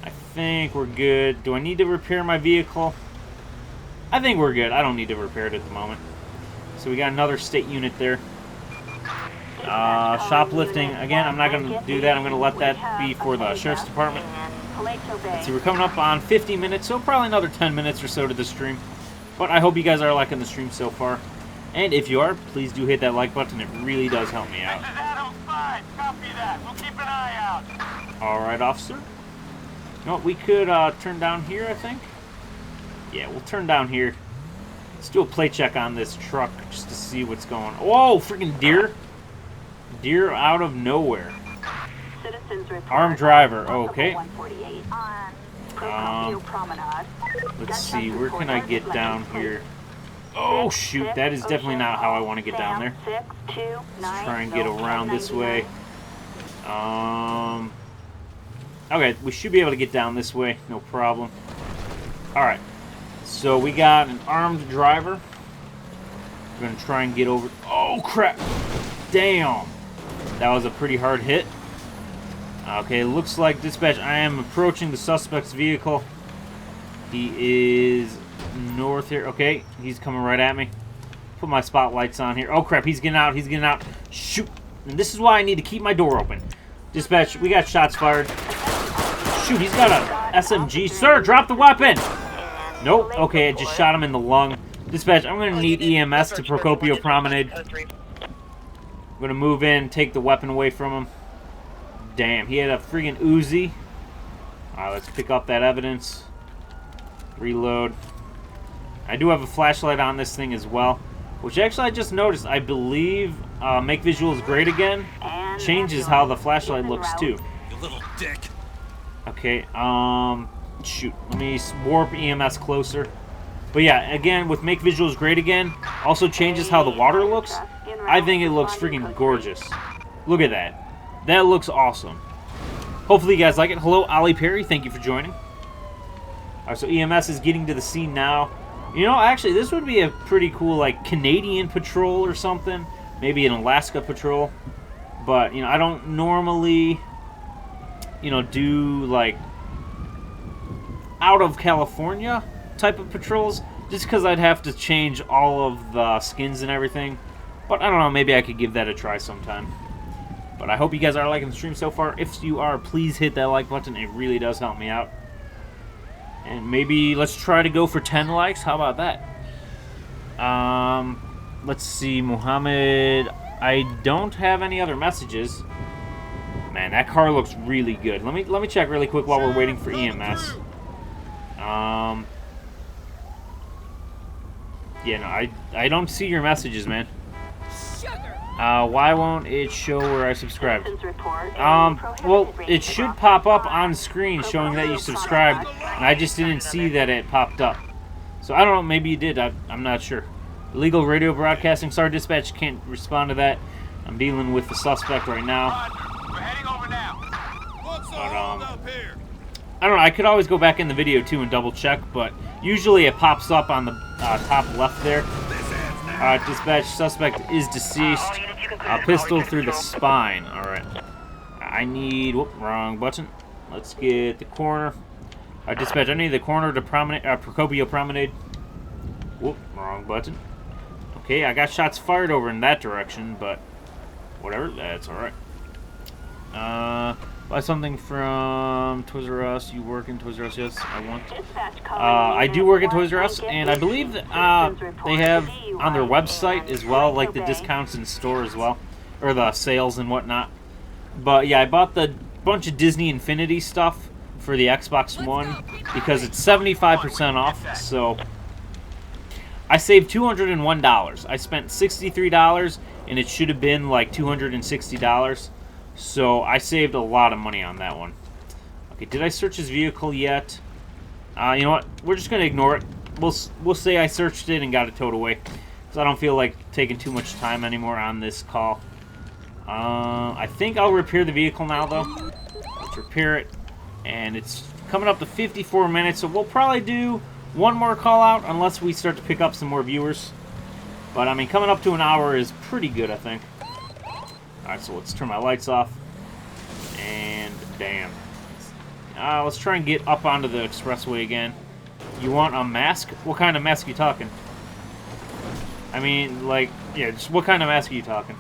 I think we're good. Do I need to repair my vehicle? I think we're good. I don't need to repair it at the moment. So we got another state unit there. Shoplifting, again, I'm not going to do that. I'm going to let that be for the Sheriff's Department. Let's see, we're coming up on 50 minutes, so probably another 10 minutes or so to the stream. But I hope you guys are liking the stream so far. And if you are, please do hit that like button. It really does help me out. Copy that. We'll keep an eye out. Alright, officer. No, we could turn down here, I think. Yeah, we'll turn down here. Let's do a plate check on this truck just to see what's going on. Whoa, freaking deer. Deer out of nowhere. Armed driver, okay. Let's see, where can I get down here? Oh, shoot, that is definitely not how I want to get down there. Let's try and get around this way. Okay, we should be able to get down this way, no problem. Alright, so we got an armed driver. We're going to try and get over... Oh, crap! Damn! That was a pretty hard hit. Okay, looks like dispatch, I am approaching the suspect's vehicle. He is north here. Okay, he's coming right at me. Put my spotlights on here. Oh, crap, he's getting out, he's getting out. Shoot! And this is why I need to keep my door open. Dispatch, we got shots fired. Shoot, he's got a SMG. Sir, drop the weapon! Nope. Okay, I just shot him in the lung. Dispatch, I'm going to need EMS to Procopio Promenade. I'm going to move in, take the weapon away from him. Damn, he had a freaking Uzi. Alright, let's pick up that evidence. Reload. I do have a flashlight on this thing as well. Which actually I just noticed, I believe Make Visuals Great Again changes how the flashlight looks too. You little dick. Okay, shoot. Let me warp EMS closer. But yeah, again, with Make Visuals Great Again, also changes how the water looks. I think it looks freaking gorgeous. Look at that. That looks awesome. Hopefully you guys like it. Hello, Ollie Perry. Thank you for joining. Alright, so EMS is getting to the scene now. You know, actually, this would be a pretty cool, like, Canadian patrol or something. Maybe an Alaska patrol. But, you know, I don't normally, you know, do, like, out of California type of patrols. Just because I'd have to change all of the skins and everything. But, I don't know, maybe I could give that a try sometime. But I hope you guys are liking the stream so far. If you are, please hit that like button. It really does help me out. And maybe let's try to go for 10 likes. How about that? Let's see, Muhammad. I don't have any other messages. Man, that car looks really good. Let me check really quick while we're waiting for EMS. Yeah, no, I don't see your messages, man. Why won't it show where I subscribed? Well, it should pop up on screen showing that you subscribed, and I just didn't see that it popped up. So I don't know, maybe you did, I'm not sure. Illegal radio broadcasting, sorry dispatch, can't respond to that. I'm dealing with the suspect right now. We're heading over now. What's the hold up here? I don't know, I could always go back in the video too and double check, but usually it pops up on the top left there. Dispatch, suspect is deceased. Pistol through the spine. Alright. I need... Whoop, wrong button. Let's get the corner. Dispatch, I need the corner to Procopio Promenade. Whoop, wrong button. Okay, I got shots fired over in that direction, but whatever, that's alright. Buy something from Toys R Us. You work in Toys R Us? Yes, I want. I do work at Toys R Us, and I believe that, they have on their website as well, like the discounts in store as well, or the sales and whatnot. But yeah, I bought the bunch of Disney Infinity stuff for the Xbox One because it's 75% off. So I saved $201. I spent $63, and it should have been like $260. So I saved a lot of money on that one. Okay, did I search his vehicle yet? You know what? We're just gonna ignore it. We'll say I searched it and got it towed away, because I don't feel like taking too much time anymore on this call. I think I'll repair the vehicle now, though. Let's repair it, and it's coming up to 54 minutes, so we'll probably do one more call out unless we start to pick up some more viewers. But I mean, coming up to an hour is pretty good, I think. Alright, so let's turn my lights off. And damn. Let's try and get up onto the expressway again. You want a mask? What kind of mask are you talking? I mean, like, yeah, just what kind of mask are you talking?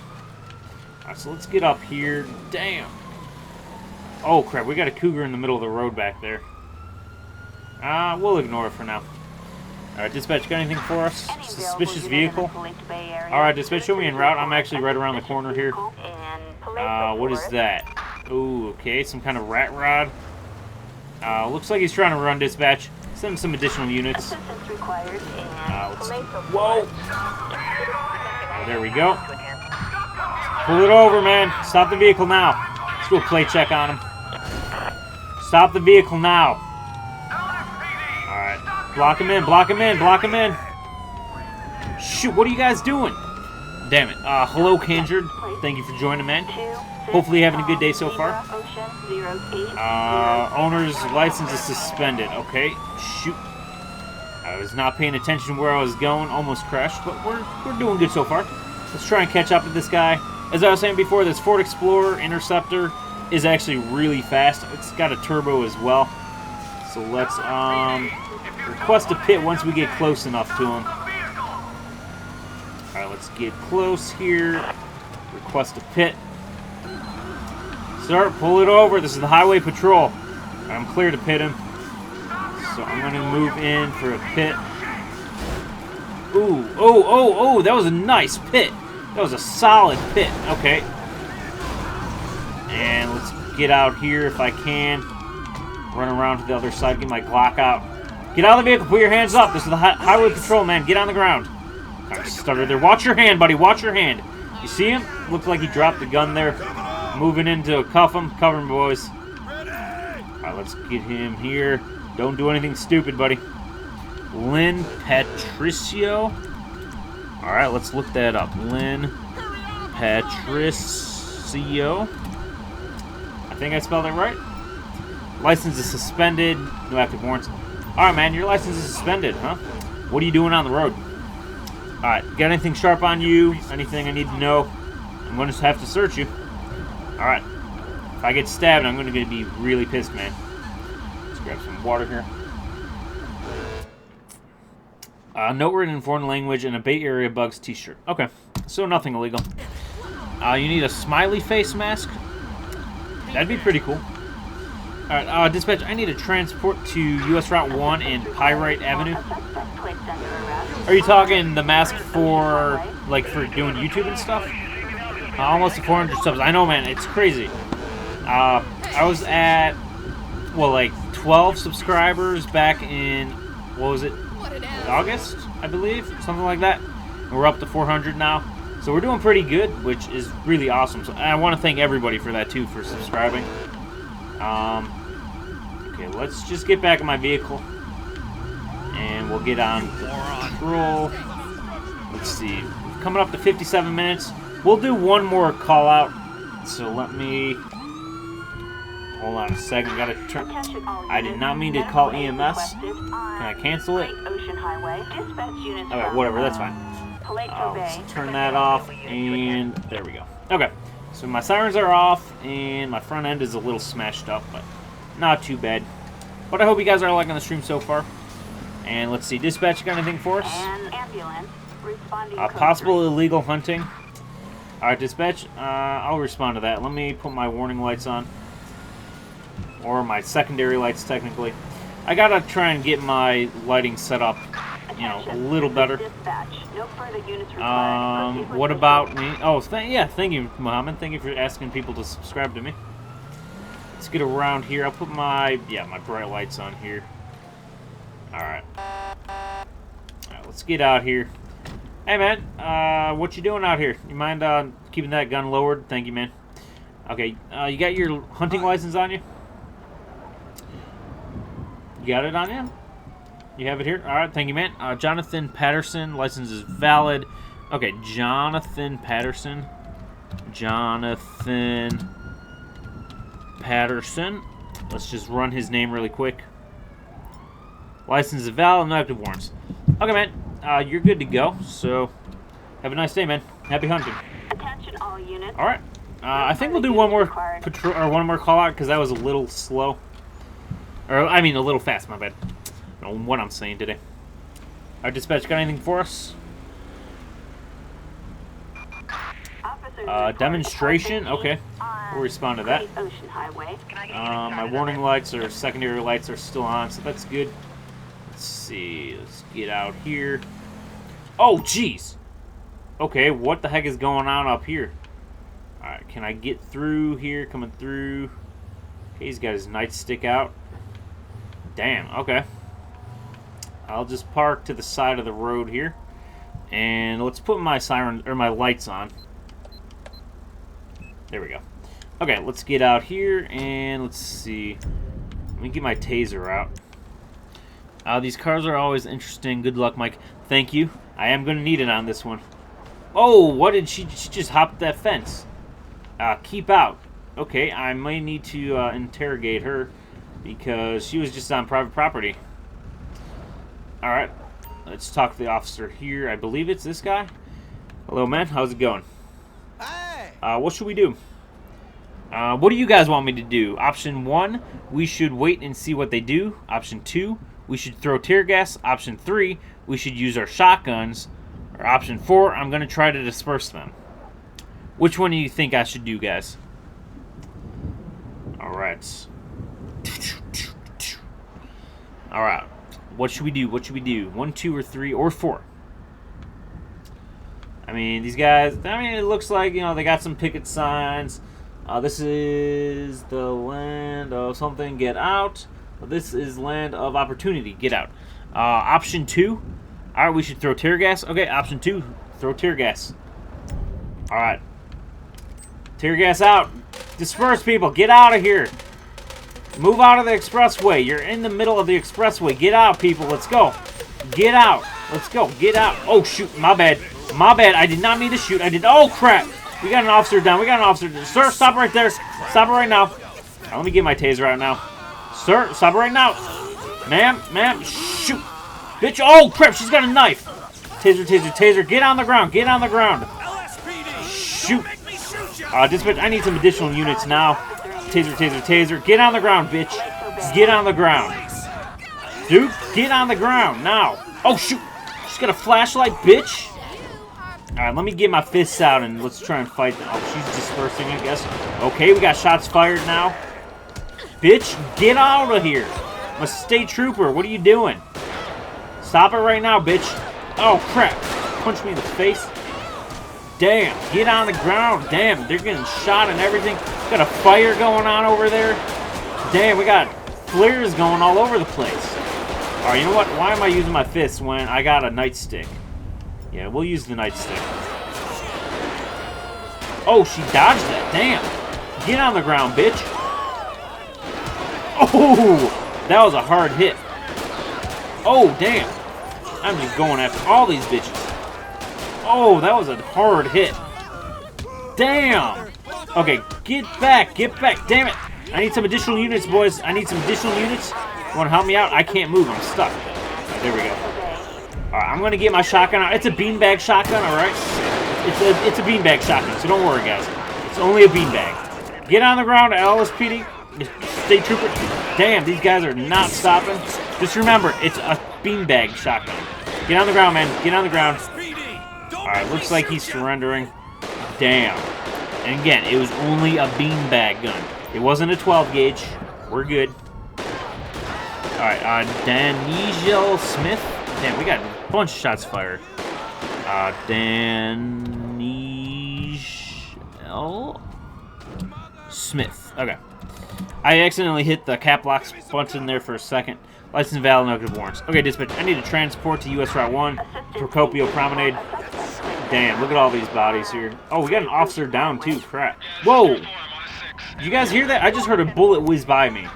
Alright, so let's get up here. Damn. Oh, crap. We got a cougar in the middle of the road back there. We'll ignore it for now. Alright, dispatch, got anything for us? Suspicious vehicle? Alright, dispatch, show me en route. I'm actually right around the corner here. What is that? Ooh, okay, some kind of rat rod. Looks like he's trying to run, dispatch. Send some additional units. Whoa! Oh, there we go. Pull it over, man. Stop the vehicle now. Let's do a play check on him. Stop the vehicle now. Alright. Block him in, block him in, block him in. Shoot, what are you guys doing? Damn it. Hello, Kangered. Thank you for joining, man. Hopefully you're having a good day so far. Owner's license is suspended. Okay. Shoot. I was not paying attention where I was going. Almost crashed, but we're doing good so far. Let's try and catch up to this guy. As I was saying before, this Ford Explorer Interceptor is actually really fast. It's got a turbo as well. So let's request a pit once we get close enough to him. Alright, let's get close here. Request a pit. Start, pull it over. This is the Highway Patrol. I'm clear to pit him. So I'm going to move in for a pit. Ooh, oh, that was a nice pit. That was a solid pit. Okay. And let's get out here if I can. Run around to the other side, get my Glock out. Get out of the vehicle, put your hands up. This is the Highway Patrol, man. Get on the ground. Alright, stutter there. Watch your hand, buddy. Watch your hand. You see him? Looks like he dropped the gun there. Moving in to cuff him. Cover him, boys. Alright, let's get him here. Don't do anything stupid, buddy. Lynn Patricio. Alright, let's look that up. Lynn Patricio. I think I spelled it right. License is suspended. No active warrants. Alright, man, your license is suspended, huh? What are you doing on the road? Alright, got anything sharp on you? Anything I need to know? I'm going to have to search you. Alright. If I get stabbed, I'm going to be really pissed, man. Let's grab some water here. Note written in foreign language and a Bay Area Bugs t-shirt. Okay, so nothing illegal. You need a smiley face mask? That'd be pretty cool. Alright, dispatch, I need a transport to US Route 1 and Pyrite Avenue. Are you talking the mask for, like, for doing YouTube and stuff? Almost 400 subs. I know, man, it's crazy. I was at, well, like, 12 subscribers back in, what was it? August, I believe, something like that. And we're up to 400 now, so we're doing pretty good, which is really awesome. So I want to thank everybody for that too, for subscribing. Okay, let's just get back in my vehicle, and we'll get on patrol. Let's see, coming up to 57 minutes. We'll do one more call out. So let me hold on a second. Gotta turn. I did not mean to call EMS. Can I cancel it? Okay, whatever, that's fine. Let's turn that off, and there we go. Okay, so my sirens are off, and my front end is a little smashed up, but not too bad. But I hope you guys are liking the stream so far. And let's see, dispatch, got anything for us? Possible illegal hunting. Alright, dispatch, I'll respond to that. Let me put my warning lights on. Or my secondary lights, technically. I gotta try and get my lighting set up, you know, a little better. What about me? Oh, yeah, thank you, Mohammed. Thank you for asking people to subscribe to me. Let's get around here. I'll put my bright lights on here. Alright. Alright, let's get out here. Hey, man, what you doing out here? You mind keeping that gun lowered? Thank you, man. Okay, you got your hunting license on you? You got it on you? You have it here? Alright, thank you, man. Jonathan Patterson, license is valid. Okay, Jonathan Patterson. Jonathan Patterson. Let's just run his name really quick. License is valid, no active warrants. Okay, man, you're good to go. So, have a nice day, man. Happy hunting. Attention all units. All right. I think we'll do one more patrol or one more call out because that was a little slow, or I mean a little fast. My bad. I don't know what I'm saying today. Our dispatch got anything for us? Demonstration. Okay, we'll respond to that. Great Ocean Highway. My warning lights or secondary lights are still on, so that's good. Let's see. Let's get out here. Oh, jeez. Okay, what the heck is going on up here? Alright, can I get through here? Coming through. Okay, he's got his nightstick out. Damn, okay. I'll just park to the side of the road here. And let's put my siren, or my lights on. There we go. Okay, let's get out here, and let's see. Let me get my taser out. These cars are always interesting. Good luck, Mike. Thank you. I am going to need it on this one. Oh, what did she just hopped that fence? Keep out. Okay, I may need to interrogate her because she was just on private property. Alright, let's talk to the officer here. I believe it's this guy. Hello, man. How's it going? Hey! What should we do? What do you guys want me to do? Option 1, we should wait and see what they do. Option 2, we should throw tear gas. Option 3, we should use our shotguns. Or option 4, I'm going to try to disperse them. Which one do you think I should do, guys? Alright. Alright. What should we do? What should we do? 1, 2, or 3, or 4? I mean, these guys, I mean, it looks like, you know, they got some picket signs. This is the land of something, get out. This is land of opportunity, get out. Option 2. Alright, we should throw tear gas. Okay, option 2, throw tear gas. Alright. Tear gas out. Disperse, people. Get out of here. Move out of the expressway. You're in the middle of the expressway. Get out, people. Let's go. Get out. Let's go. Get out. Oh, shoot. My bad. My bad. I did not mean to shoot. I did. Oh, crap. We got an officer down. We got an officer down. Sir, stop right there. Stop it right now. Let me get my taser out now. Sir, stop it right now. Ma'am. Shoot. Bitch, oh crap, she's got a knife. Taser. Get on the ground. Get on the ground. Shoot. Dispatch, I need some additional units now. Taser. Get on the ground, bitch. Get on the ground. Dude, get on the ground now. Oh, shoot. She's got a flashlight, bitch. Alright, let me get my fists out and let's try and fight them. Oh, she's dispersing, I guess. Okay, we got shots fired now. Bitch, get out of here. I'm a state trooper. What are you doing? Stop it right now, bitch. Oh, crap. Punch me in the face. Damn, get on the ground. Damn, they're getting shot and everything. Got a fire going on over there. Damn, we got flares going all over the place. Alright, you know what? Why am I using my fists when I got a nightstick? Yeah, we'll use the nightstick. Oh, she dodged that. Damn. Get on the ground, bitch. Oh, that was a hard hit. Oh, damn. I'm just going after all these bitches. Oh, that was a hard hit. Damn. Okay, get back. Damn it. I need some additional units, boys. I need some additional units. You want to help me out? I can't move. I'm stuck. Right, there we go. All right, I'm going to get my shotgun out. It's a beanbag shotgun, all right? It's a beanbag shotgun, so don't worry, guys. It's only a beanbag. Get on the ground, LSPD. State trooper. Damn, these guys are not stopping. Just remember, it's a beanbag shotgun. Get on the ground, man. Get on the ground. Alright, looks like he's surrendering. Damn. And again, it was only a beanbag gun. It wasn't a 12 gauge. We're good. Alright, Daniel Smith. Damn, we got a bunch of shots fired. Daniel Smith. Okay. I accidentally hit the cap lock button there for a second. License valid, negative warrants. Okay, dispatch, I need a transport to US Route 1, Procopio Promenade. Damn, look at all these bodies here. Oh, we got an officer down too, crap. Whoa! Did you guys hear that? I just heard a bullet whiz by me.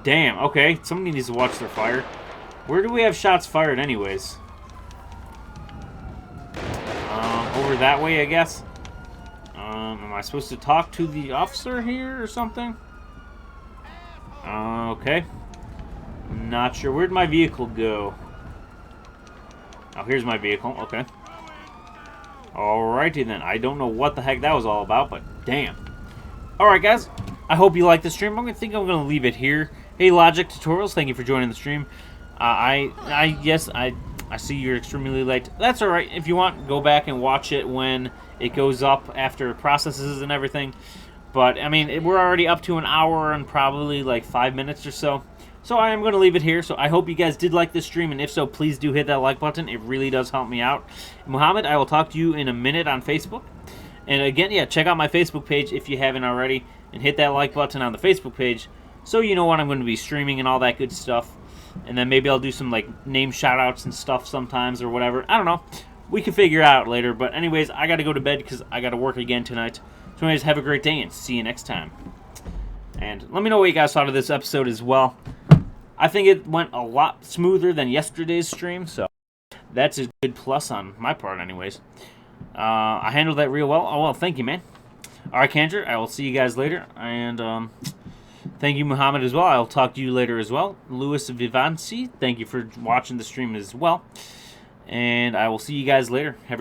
Damn, okay, somebody needs to watch their fire. Where do we have shots fired anyways? Over that way, I guess. Am I supposed to talk to the officer here or something? Okay. Not sure. Where'd my vehicle go? Oh, here's my vehicle. Okay. Alrighty then. I don't know what the heck that was all about, but damn. Alright, guys. I hope you liked the stream. I'm going to leave it here. Hey, Logic Tutorials, thank you for joining the stream. I I see you're extremely late. That's alright. If you want, go back and watch it when it goes up after it processes and everything. But, I mean, we're already up to an hour and probably like 5 minutes or so. So I am going to leave it here. So I hope you guys did like this stream. And if so, please do hit that like button. It really does help me out. Muhammad, I will talk to you in a minute on Facebook. And again, yeah, check out my Facebook page if you haven't already. And hit that like button on the Facebook page so you know when I'm going to be streaming and all that good stuff. And then maybe I'll do some like name shout-outs and stuff sometimes or whatever. I don't know. We can figure it out later. But anyways, I got to go to bed because I got to work again tonight. So anyways, have a great day and see you next time. And let me know what you guys thought of this episode as well. I think it went a lot smoother than yesterday's stream, so that's a good plus on my part anyways. I handled that real well. Oh, well, thank you, man. All right, Kendra, I will see you guys later. And thank you, Muhammad, as well. I'll talk to you later as well. Louis Vivanci, thank you for watching the stream as well. And I will see you guys later. Have a